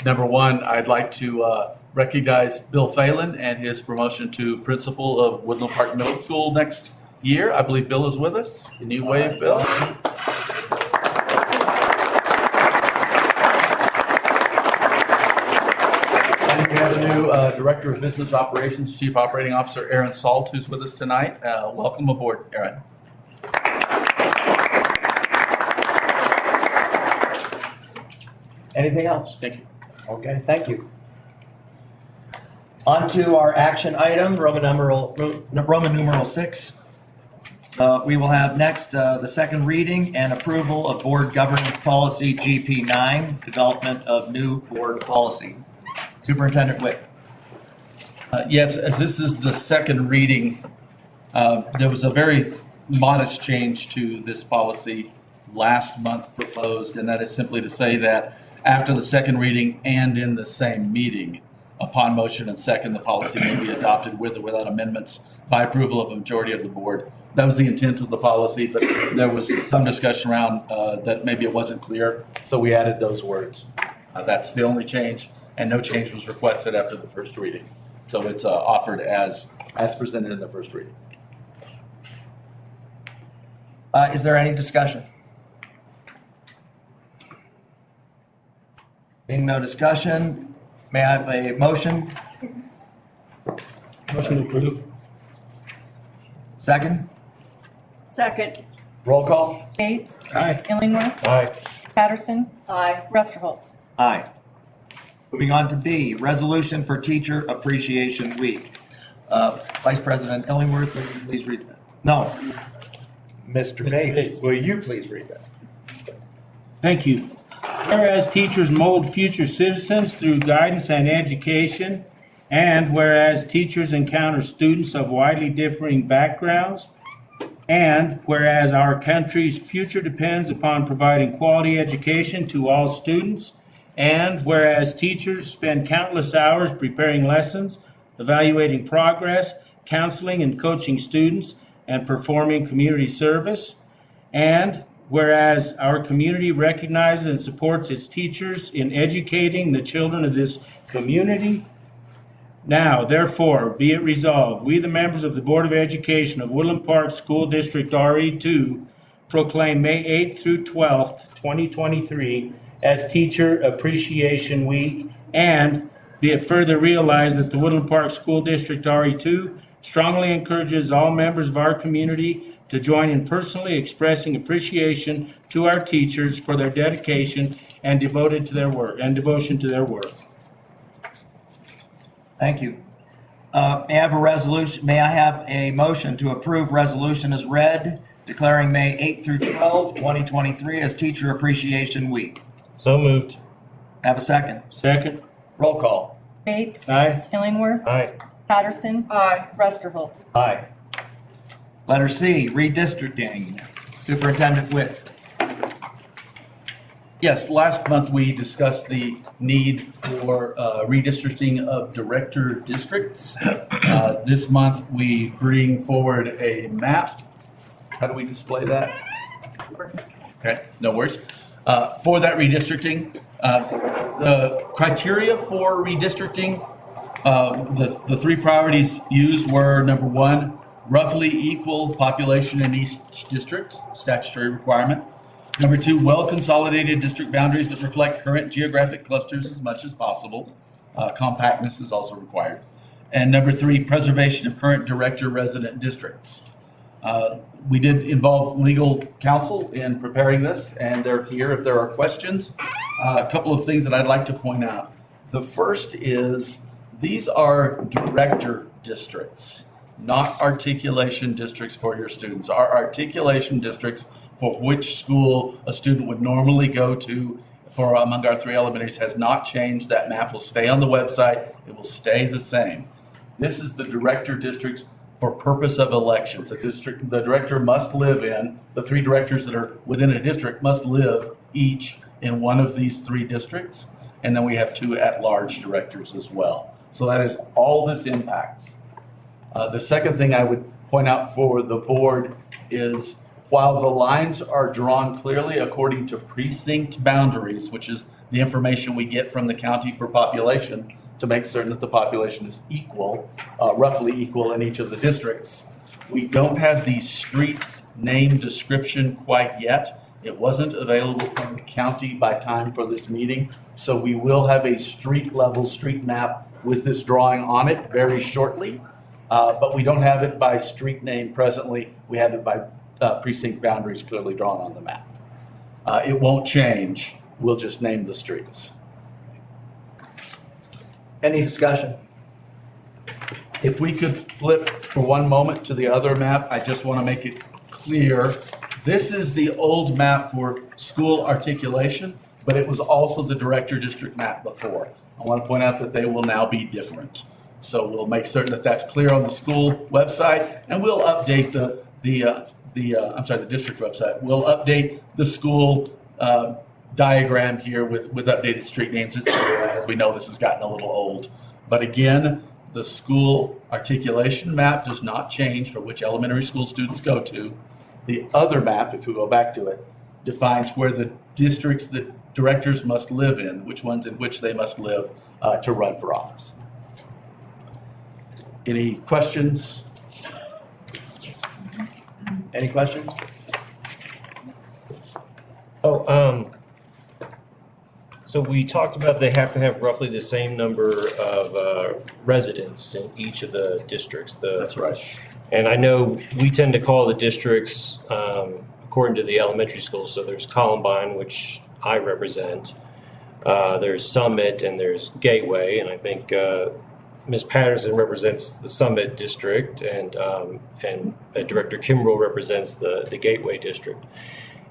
Number one, I'd like to recognize Bill Phelan and his promotion to principal of Woodland Park Middle School next year. I believe Bill is with us. Can you wave, Bill? And we have a new Director of Business Operations, Chief Operating Officer Aaron Salt, who's with us tonight. Welcome aboard, Aaron. Anything else? Thank you. Okay, thank you. On to our action item, Roman numeral 6. We will have next the second reading and approval of Board Governance Policy GP9, development of new board policy. Superintendent Witt. Yes, as this is the second reading, there was a very modest change to this policy last month proposed, and that is simply to say that after the second reading and in the same meeting, upon motion and second, the policy may be adopted with or without amendments by approval of a majority of the board. That was the intent of the policy, but there was some discussion around that maybe it wasn't clear, so we added those words. That's the only change, and no change was requested after the first reading. So it's offered as presented in the first reading. Is there any discussion? Being no discussion, may I have a motion? Motion approved. Second? Second. Roll call? Bates. Aye. Illingworth. Aye. Patterson. Aye. Rusterholz. Aye. Moving on to B, Resolution for Teacher Appreciation Week. Vice President Illingworth, will you please read that? No. Mr. Bates, will you please read that? Thank you. Whereas teachers mold future citizens through guidance and education, and whereas teachers encounter students of widely differing backgrounds, and whereas our country's future depends upon providing quality education to all students, and whereas teachers spend countless hours preparing lessons, evaluating progress, counseling and coaching students, and performing community service, and whereas our community recognizes and supports its teachers in educating the children of this community. Now, therefore, be it resolved, we, the members of the Board of Education of Woodland Park School District RE2, proclaim May 8th through 12th, 2023 as Teacher Appreciation Week, and be it further realized that the Woodland Park School District RE2 strongly encourages all members of our community to join in personally expressing appreciation to our teachers for their dedication and devotion to their work. Thank you. May I have a motion to approve resolution as read, declaring May 8th through 12th, 2023 as Teacher Appreciation Week? So moved. Have a second. Second. Roll call. Bates. Aye. Illingworth. Aye. Patterson. Aye. Rusterholz. Aye. Letter C, redistricting. Superintendent Witt. Yes, last month we discussed the need for redistricting of director districts. This month we bring forward a map. How do we display that? Okay, no worries. For that redistricting, the criteria for redistricting, the three priorities used were, number one, roughly equal population in each district, statutory requirement. Number two, well-consolidated district boundaries that reflect current geographic clusters as much as possible. Compactness is also required. And number three, preservation of current director resident districts. We did involve legal counsel in preparing this, and they're here if there are questions. A couple of things that I'd like to point out. The first is these are director districts, not articulation districts for your students. Our articulation districts for which school a student would normally go to for among our three elementaries has not changed. That map will stay on the website. It will stay the same. This is the director districts for purpose of elections. The director must live in, the three directors that are within a district must live each in one of these three districts. And then we have two at-large directors as well. So that is all this impacts. The second thing I would point out for the board is while the lines are drawn clearly according to precinct boundaries, which is the information we get from the county for population to make certain that the population is equal, roughly equal in each of the districts, we don't have the street name description quite yet. It wasn't available from the county by time for this meeting, so we will have a street level street map with this drawing on it very shortly. But we don't have it by street name presently. We have it by precinct boundaries clearly drawn on the map. It won't change. We'll just name the streets. Any discussion? If we could flip for one moment to the other map, I just want to make it clear. This is the old map for school articulation, but it was also the director district map before. I want to point out that they will now be different. So we'll make certain that that's clear on the school website, and we'll update the district website. We'll update the school diagram here with updated street names, etc. As we know, this has gotten a little old. But again, the school articulation map does not change for which elementary school students go to. The other map, if we go back to it, defines where the districts that directors must live in, which ones in which they must live to run for office. Any questions? Any questions? So we talked about they have to have roughly the same number of residents in each of the districts. That's right. And I know we tend to call the districts according to the elementary schools. So there's Columbine, which I represent. There's Summit and there's Gateway, and I think Ms. Patterson represents the Summit district, and Director Kimbrell represents the Gateway district.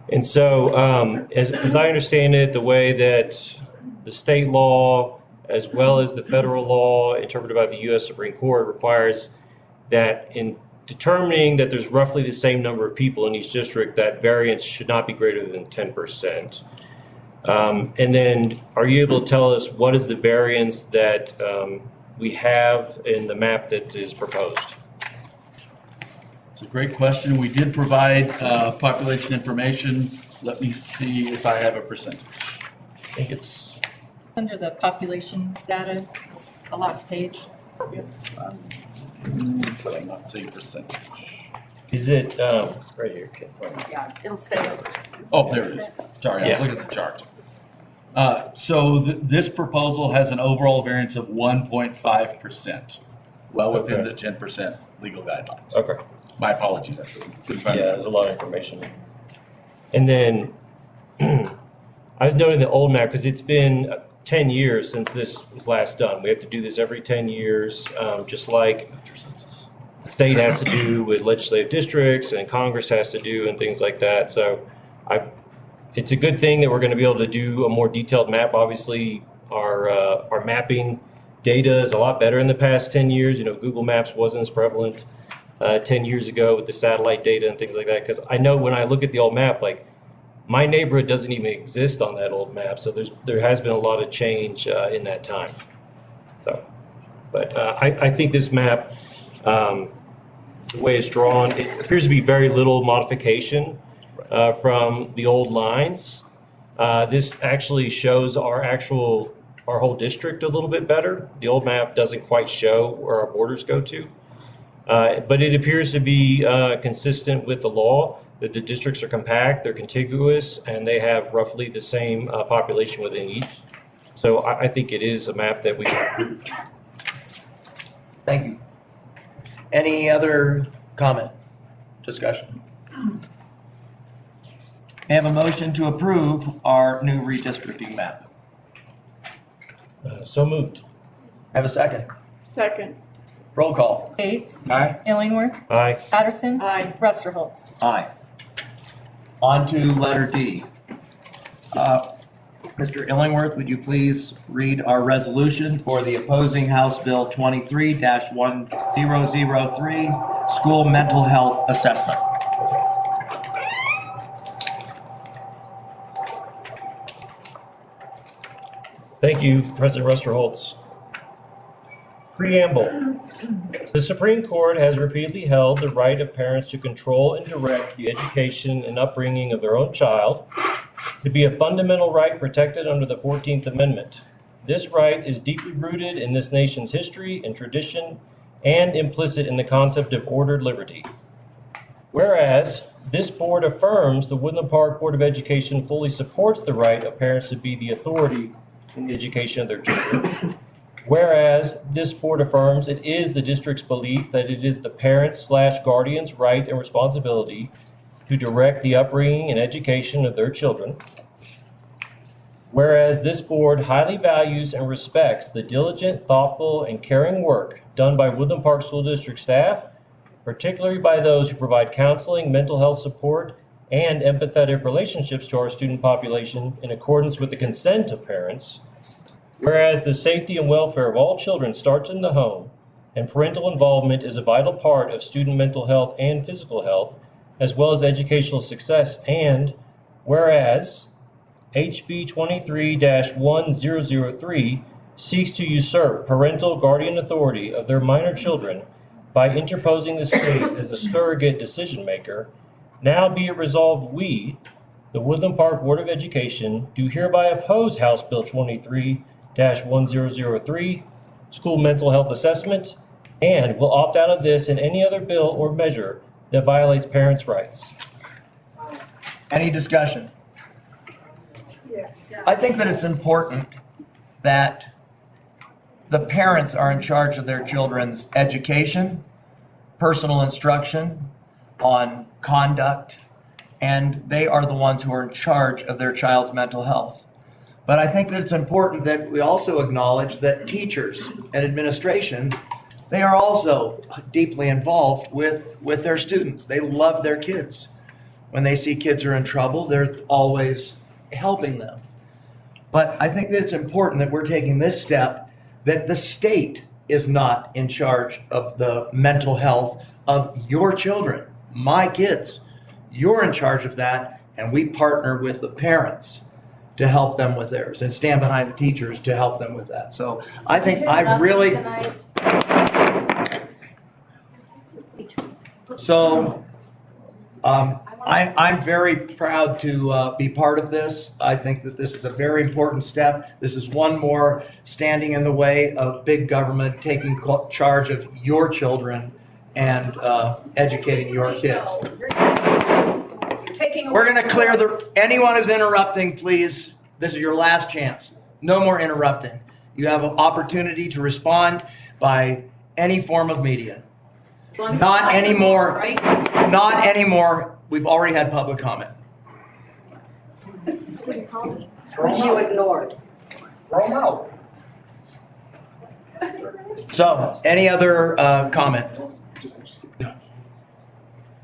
And so, as I understand it, the way that the state law, as well as the federal law interpreted by the U.S. Supreme Court, requires that in determining that there's roughly the same number of people in each district, that variance should not be greater than 10%. And then, are you able to tell us what is the variance that we have in the map that is proposed? It's a great question. We did provide population information. Let me see if I have a percentage. I think it's Under the population data, it's the last page. But I'm not seeing percentage. Is it right here? Okay. Yeah, it'll say. Oh, there it is. Sorry, I was looking at the chart. So this proposal has an overall variance of 1.5%, well within the 10% legal guidelines. Okay. My apologies, I couldn't find it. Yeah, there's a lot of information. And then I was noting the old map because it's been 10 years since this was last done. We have to do this every 10 years, just like the state has to do with legislative districts and Congress has to do and things like that. So it's a good thing that we're going to be able to do a more detailed map. Obviously, our mapping data is a lot better in the past 10 years. You know, Google Maps wasn't as prevalent 10 years ago with the satellite data and things like that. Because I know when I look at the old map, like My neighborhood doesn't even exist on that old map, so there has been a lot of change in that time. So, but I think this map, the way it's drawn, it appears to be very little modification from the old lines. This actually shows our whole district a little bit better. The old map doesn't quite show where our borders go to. But it appears to be consistent with the law, that the districts are compact, they're contiguous, and they have roughly the same population within each. So I think it is a map that we can approve. Thank you. Any other comment, discussion? May I have a motion to approve our new redistricting map? So moved. Have a second. Second. Roll call. Bates. Aye. Illingworth. Aye. Patterson. Aye. Rusterholz. Aye. On to letter D. Mr. Illingworth, would you please read our resolution for the opposing House Bill 23-1003, school mental health assessment? Thank you, President Rusterholz. Preamble. The Supreme Court has repeatedly held the right of parents to control and direct the education and upbringing of their own child to be a fundamental right protected under the 14th Amendment. This right is deeply rooted in this nation's history and tradition and implicit in the concept of ordered liberty. Whereas, this board affirms the Woodland Park Board of Education fully supports the right of parents to be the authority in the education of their children. Whereas, this board affirms it is the district's belief that it is the parents/guardian's right and responsibility to direct the upbringing and education of their children. Whereas, this board highly values and respects the diligent, thoughtful, and caring work done by Woodland Park School District staff, particularly by those who provide counseling, mental health support, and empathetic relationships to our student population in accordance with the consent of parents. Whereas the safety and welfare of all children starts in the home, and parental involvement is a vital part of student mental health and physical health, as well as educational success. And whereas HB 23-1003 seeks to usurp parental guardian authority of their minor children by interposing the state as a surrogate decision maker, now be it resolved we, the Woodland Park Board of Education, do hereby oppose House Bill 23-1003, School Mental Health Assessment, and will opt out of this and any other bill or measure that violates parents' rights. Any discussion? I think that it's important that the parents are in charge of their children's education, personal instruction, on conduct, and they are the ones who are in charge of their child's mental health. But I think that it's important that we also acknowledge that teachers and administration, they are also deeply involved with their students. They love their kids. When they see kids are in trouble, they're always helping them. But I think that it's important that we're taking this step, that the state is not in charge of the mental health of your children, my kids. You're in charge of that, and we partner with the parents to help them with theirs and stand behind the teachers to help them with that. So I think I really... So I'm very proud to be part of this. I think that this is a very important step. This is one more standing in the way of big government taking charge of your children and educating your kids. We're going to clear anyone who's interrupting, please. This is your last chance. No more interrupting. You have an opportunity to respond by any form of media. Not anymore. Not anymore. We've already had public comment. You ignored. Throw them out. So, any other comment?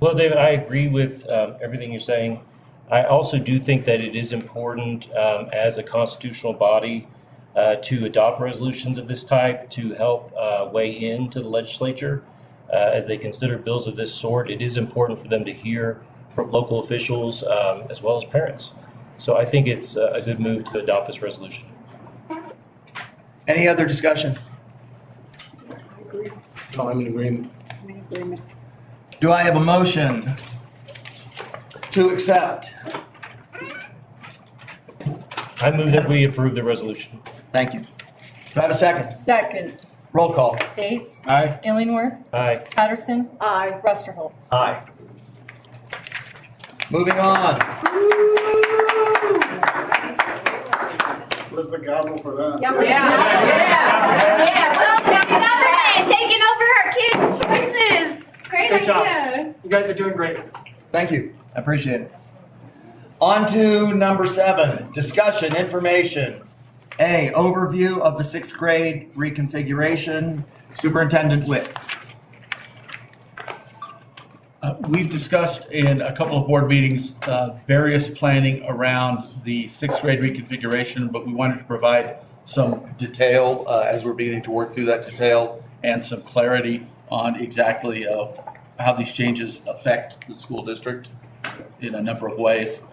Well, David, I agree with everything you're saying. I also do think that it is important as a constitutional body to adopt resolutions of this type to help weigh in to the legislature as they consider bills of this sort. It is important for them to hear from local officials, as well as parents. So I think it's a good move to adopt this resolution. Any other discussion? No, I'm in agreement. Do I have a motion to accept? I move that we approve the resolution. Thank you. Do I have a second? Second. Roll call. Bates. Aye. Illingworth. Aye. Patterson. Aye. Rusterholz. Aye. Moving on. Where's the gavel for that? Yeah, well, another day, taking over our kids' choices. Great Good job. idea. You guys are doing great. Thank you. I appreciate it. On to number 7, discussion, information. A, overview of the 6th grade reconfiguration. Superintendent Witt. We've discussed in a couple of board meetings various planning around the 6th grade reconfiguration, but we wanted to provide some detail as we're beginning to work through that detail and some clarity on exactly how these changes affect the school district in a number of ways.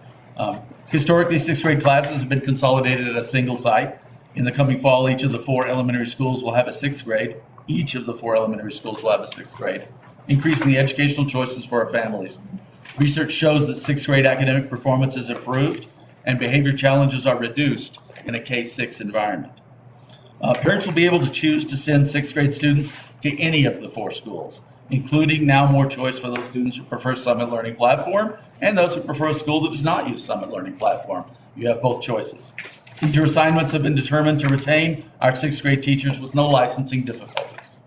Historically, 6th grade classes have been consolidated at a single site. In the coming fall, each of the 4 elementary schools will have a 6th grade. Each of the 4 elementary schools will have a 6th grade, increasing the educational choices for our families. Research shows that 6th grade academic performance is improved and behavior challenges are reduced in a K-6 environment. Parents will be able to choose to send 6th grade students to any of the 4 schools, including now more choice for those students who prefer Summit Learning Platform and those who prefer a school that does not use Summit Learning Platform. You have both choices. Teacher assignments have been determined to retain our 6th grade teachers with no licensing difficulties.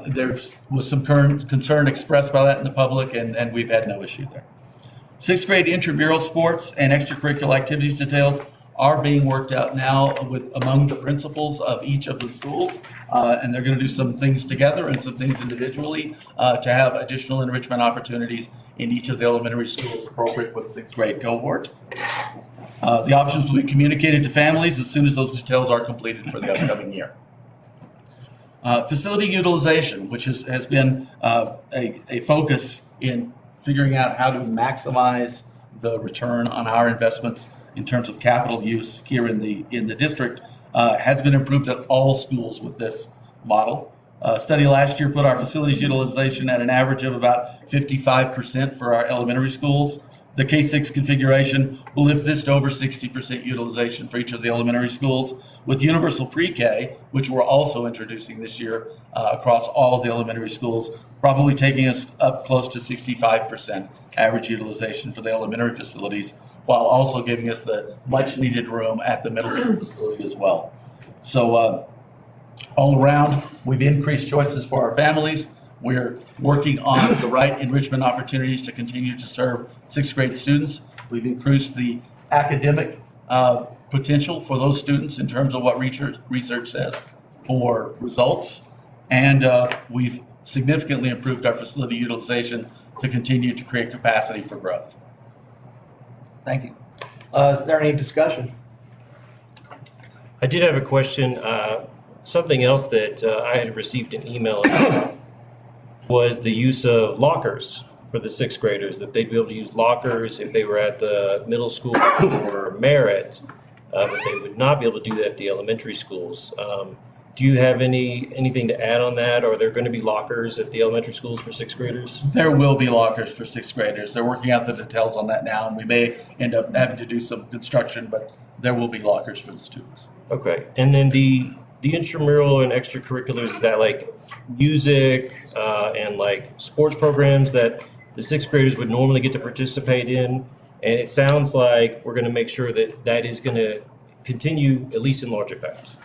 There was some current concern expressed by that in the public, and we've had no issue there. 6th grade intramural sports and extracurricular activities details are being worked out now among the principals of each of the schools, and they're going to do some things together and some things individually to have additional enrichment opportunities in each of the elementary schools appropriate for the 6th grade cohort. The options will be communicated to families as soon as those details are completed for the upcoming year. Facility utilization, which has been a focus in figuring out how to maximize the return on our investments in terms of capital use here in the district, has been improved at all schools with this model. A study last year put our facilities utilization at an average of about 55% for our elementary schools. The K-6 configuration will lift this to over 60% utilization for each of the elementary schools, with universal pre-K, which we're also introducing this year across all of the elementary schools, probably taking us up close to 65% average utilization for the elementary facilities, while also giving us the much-needed room at the middle school facility as well. So all around, we've increased choices for our families. We're working on the right enrichment opportunities to continue to serve 6th grade students. We've increased the academic potential for those students in terms of what research says for results. And we've significantly improved our facility utilization to continue to create capacity for growth. Thank you. Is there any discussion? I did have a question. Something else that I had received an email about was the use of lockers for the 6th graders, that they'd be able to use lockers if they were at the middle school or Merit, but they would not be able to do that at the elementary schools. Do you have anything to add on that? Are there going to be lockers at the elementary schools for 6th graders? There will be lockers for 6th graders. They're working out the details on that now, and we may end up having to do some construction, but there will be lockers for the students. Okay, and then the intramural and extracurriculars, is that like music and like sports programs that the 6th graders would normally get to participate in? And it sounds like we're going to make sure that that is going to continue, at least in large effect.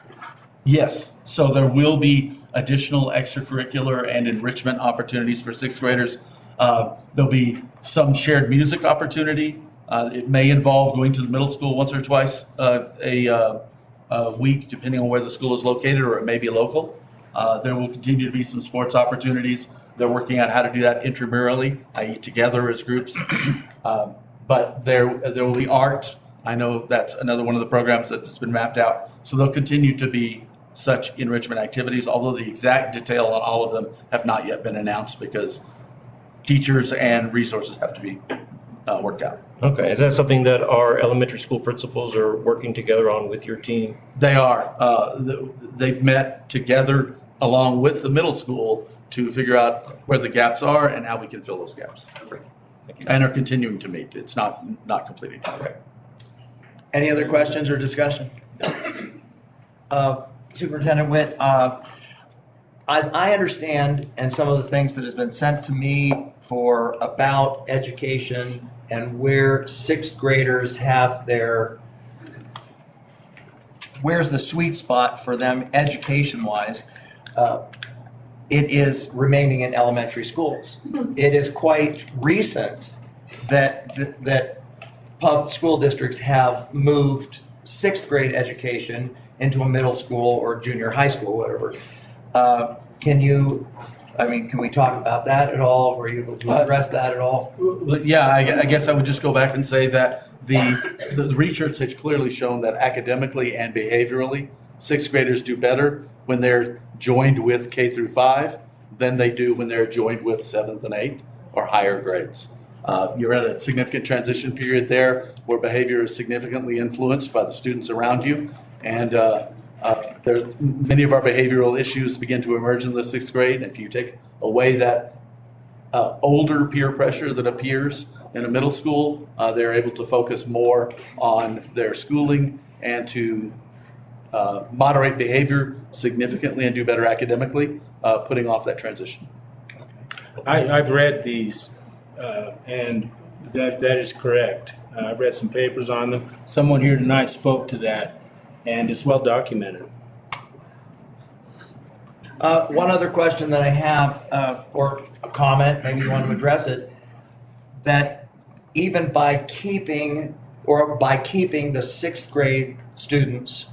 Yes, so there will be additional extracurricular and enrichment opportunities for 6th graders. There'll be some shared music opportunity. It may involve going to the middle school once or twice a week, depending on where the school is located, or it may be local. There will continue to be some sports opportunities. They're working out how to do that intramurally, i.e. together as groups. But there will be art. I know that's another one of the programs that's been mapped out. So there'll continue to be such enrichment activities, although the exact detail on all of them have not yet been announced because teachers and resources have to be worked out. Okay, is that something that our elementary school principals are working together on with your team? They are. They've met together along with the middle school to figure out where the gaps are and how we can fill those gaps. And are continuing to meet. It's not completed. Okay. Any other questions or discussion? Superintendent Witt, as I understand, and some of the things that has been sent to me for about education and where sixth graders have where's the sweet spot for them education-wise, it is remaining in elementary schools. It is quite recent that public school districts have moved sixth grade education into a middle school or junior high school, whatever. Can we talk about that at all? Were you able to address that at all? Yeah, I guess I would just go back and say that the research has clearly shown that academically and behaviorally, sixth graders do better when they're joined with K through 5 than they do when they're joined with 7th and 8th or higher grades. You're at a significant transition period there where behavior is significantly influenced by the students around you. And many of our behavioral issues begin to emerge in the sixth grade. If you take away that older peer pressure that appears in a middle school, they're able to focus more on their schooling and to moderate behavior significantly and do better academically, putting off that transition. I've read these, and that is correct. I've read some papers on them. Someone here tonight spoke to that, and it's well documented. One other question that I have, or a comment, maybe you want to address it, that even by keeping the sixth grade students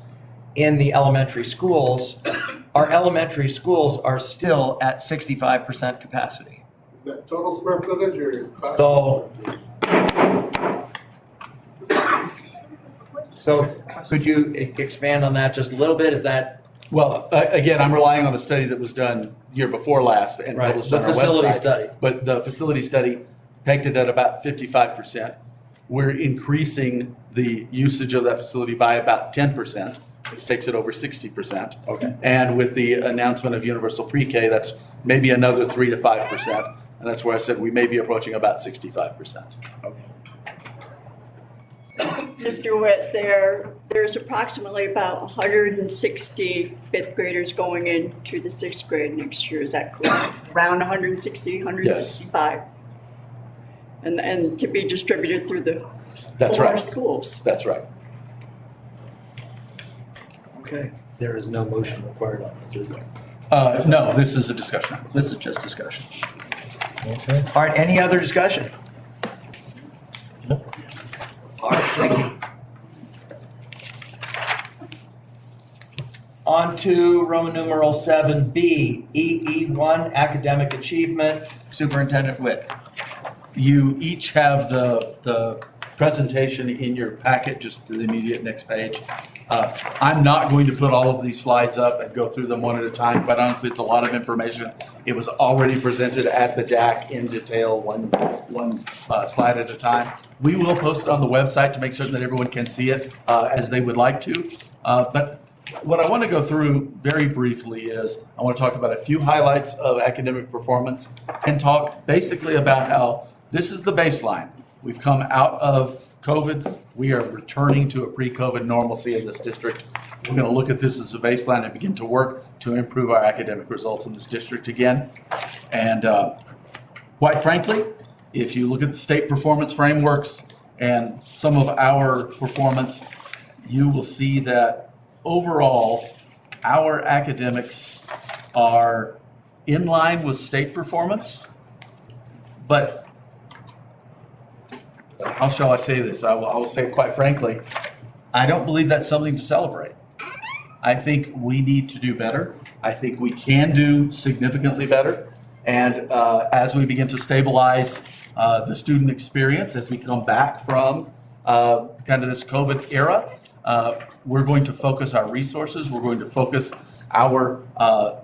in the elementary schools, our elementary schools are still at 65% capacity. Is that total square footage or? So could you expand on that just a little bit? Is that? Well, again, I'm relying on a study that was done year before last and published on our website. The facility study. But the facility study pegged it at about 55%. We're increasing the usage of that facility by about 10%, which takes it over 60%. Okay. And with the announcement of universal pre-K, that's maybe another 3 to 5%. And that's where I said we may be approaching about 65%. Okay. Mr. Witt, there's approximately about 160 fifth graders going into the sixth grade next year, is that correct? Around 160, 165? Yes. And to be distributed through the four schools? That's right. Okay. There is no motion required on this, is there? No, this is a discussion. This is just discussion. Okay. All right, any other discussion? No. All right, thank you. On to Roman numeral 7B, EE1, academic achievement. Superintendent Witt. You each have the presentation in your packet, just to the immediate next page. I'm not going to put all of these slides up and go through them one at a time. Quite honestly, it's a lot of information. It was already presented at the DAC in detail, one slide at a time. We will post it on the website to make certain that everyone can see it as they would like to. But what I want to go through very briefly is I want to talk about a few highlights of academic performance and talk basically about how this is the baseline. We've come out of COVID. We are returning to a pre-COVID normalcy in this district. We're going to look at this as a baseline and begin to work to improve our academic results in this district again. And quite frankly, if you look at the state performance frameworks and some of our performance, you will see that overall, our academics are in line with state performance, but how shall I say this? I will say it quite frankly, I don't believe that's something to celebrate. I think we need to do better. I think we can do significantly better. And as we begin to stabilize the student experience, as we come back from kind of this COVID era, we're going to focus our resources. We're going to focus our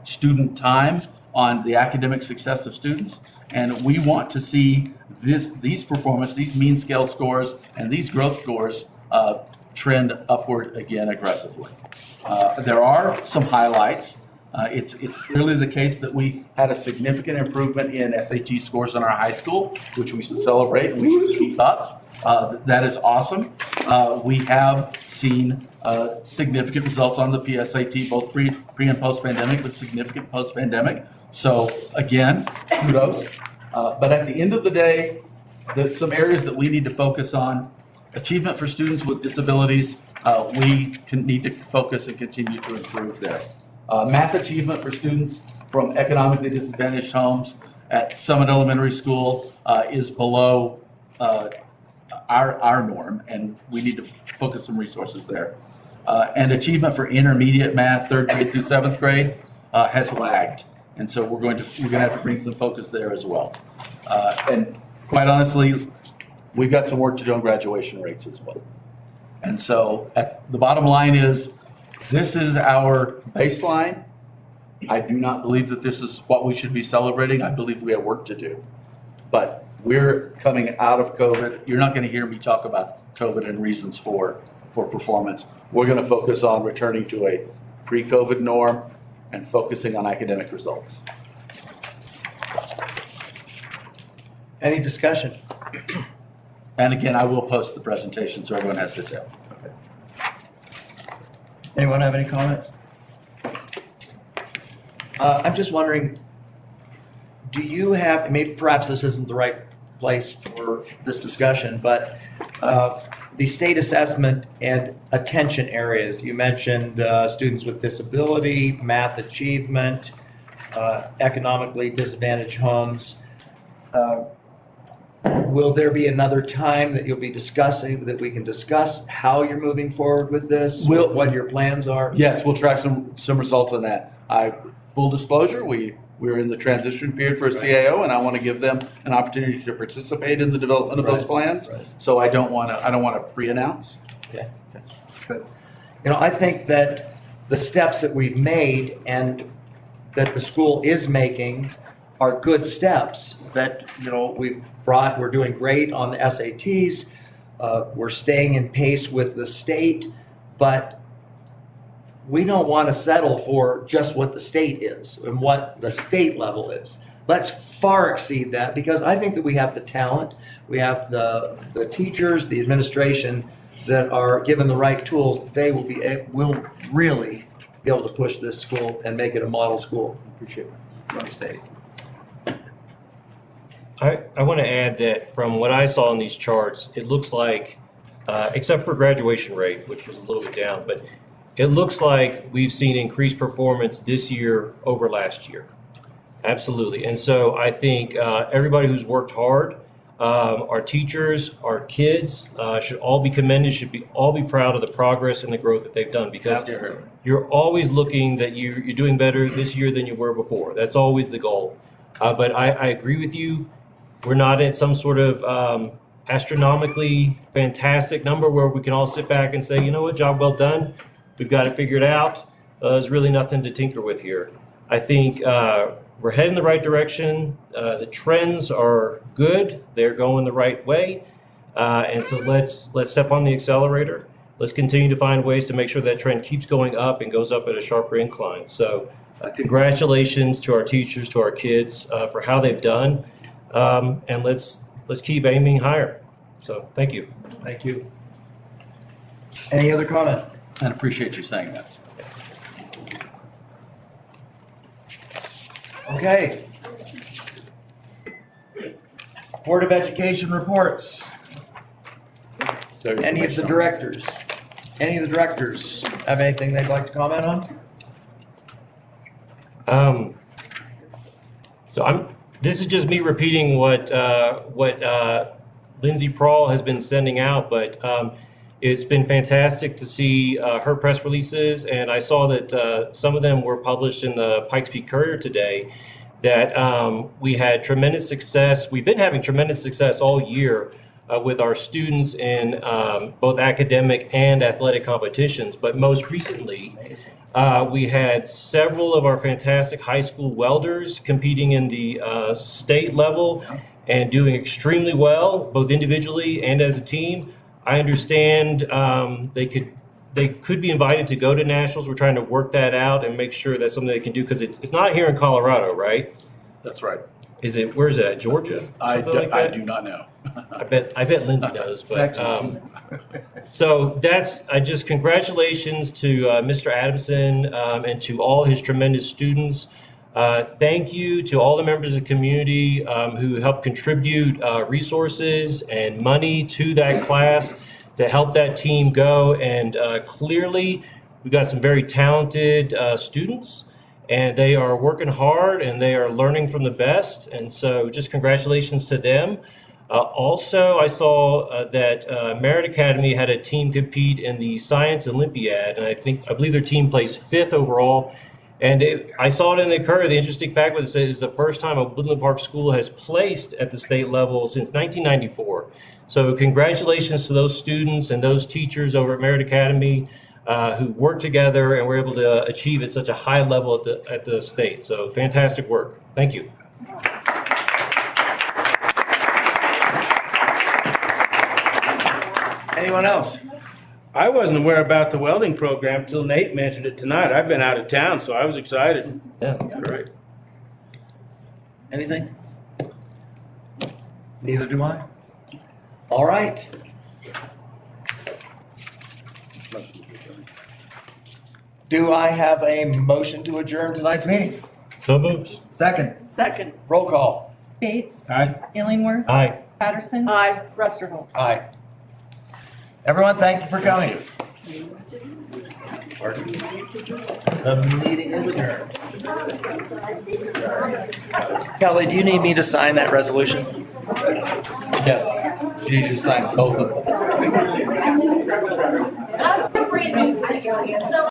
student time on the academic success of students. And we want to see these performance, these mean scale scores, and these growth scores trend upward again aggressively. There are some highlights. It's clearly the case that we had a significant improvement in SAT scores in our high school, which we should celebrate and we should keep up. That is awesome. We have seen significant results on the PSAT, both pre and post-pandemic, but significant post-pandemic. So again, kudos. But at the end of the day, there's some areas that we need to focus on. Achievement for students with disabilities, we need to focus and continue to improve there. Math achievement for students from economically disadvantaged homes at Summit Elementary School is below our norm, and we need to focus some resources there. And achievement for intermediate math, 3rd grade through 7th grade, has lagged. And so we're going to have to bring some focus there as well. And quite honestly, we've got some work to do on graduation rates as well. And so the bottom line is, this is our baseline. I do not believe that this is what we should be celebrating. I believe we have work to do. But we're coming out of COVID. You're not going to hear me talk about COVID and reasons for performance. We're going to focus on returning to a pre-COVID norm and focusing on academic results. Any discussion? And again, I will post the presentation so everyone has detail. Anyone have any comment? I'm just wondering, do you have, maybe perhaps this isn't the right place for this discussion, but the state assessment and attention areas, you mentioned students with disability, math achievement, economically disadvantaged homes. Will there be another time that you'll be discussing, that we can discuss how you're moving forward with this, what your plans are? Yes, we'll track some results on that. Full disclosure, we're in the transition period for a CAO, and I want to give them an opportunity to participate in the development of those plans. Right. So I don't want to pre-announce. Okay, good. You know, I think that the steps that we've made and that the school is making are good steps that, you know, we're doing great on the SATs. We're staying in pace with the state, but we don't want to settle for just what the state is and what the state level is. Let's far exceed that, because I think that we have the talent, we have the teachers, the administration that are given the right tools. They will really be able to push this school and make it a model school. Appreciate it. From the state. I want to add that from what I saw in these charts, it looks like, except for graduation rate, which was a little bit down, but it looks like we've seen increased performance this year over last year. Absolutely. And so I think everybody who's worked hard, our teachers, our kids, should all be commended, should all be proud of the progress and the growth that they've done, because you're always looking that you're doing better this year than you were before. That's always the goal. But I agree with you. We're not at some sort of astronomically fantastic number where we can all sit back and say, you know what, job well done. We've got it figured out. There's really nothing to tinker with here. I think we're heading the right direction. The trends are good. They're going the right way. And so let's step on the accelerator. Let's continue to find ways to make sure that trend keeps going up and goes up at a sharper incline. So congratulations to our teachers, to our kids for how they've done. And let's keep aiming higher. So thank you. Thank you. Any other comment? I appreciate you saying that. Okay. Board of Education reports. Any of the directors have anything they'd like to comment on? This is just me repeating what Lindsay Prawl has been sending out, but it's been fantastic to see her press releases, and I saw that some of them were published in the Pikes Peak Courier today, that we had tremendous success. We've been having tremendous success all year with our students in both academic and athletic competitions. But most recently, we had several of our fantastic high school welders competing in the state level and doing extremely well, both individually and as a team. I understand they could be invited to go to nationals. We're trying to work that out and make sure that's something they can do, because it's not here in Colorado, right? That's right. Is it, where is it, at Georgia? I Something do not know. I bet Lindsay knows, but, so congratulations to Mr. Adamson and to all his tremendous students. Thank you to all the members of the community who helped contribute resources and money to that class to help that team go. And clearly, we've got some very talented students, and they are working hard and they are learning from the best. And so just congratulations to them. Also, I saw that Merritt Academy had a team compete in the Science Olympiad, and I believe their team placed 5th overall. And I saw it in the Courier. The interesting fact was it's the first time a Woodland Park school has placed at the state level since 1994. So congratulations to those students and those teachers over at Merritt Academy who worked together and were able to achieve at such a high level at the state. So fantastic work. Thank you. Anyone else? I wasn't aware about the welding program till Nate mentioned it tonight. I've been out of town, so I was excited. Yeah, that's great. Anything? Neither do I. All right. Do I have a motion to adjourn tonight's meeting? So moved. Second. Second. Roll call. Bates. Aye. Illingworth. Aye. Patterson. Aye. Rusterholz. Aye. Everyone, thank you for coming. The meeting is adjourned. Kelly, do you need me to sign that resolution? Yes, you should sign both of them.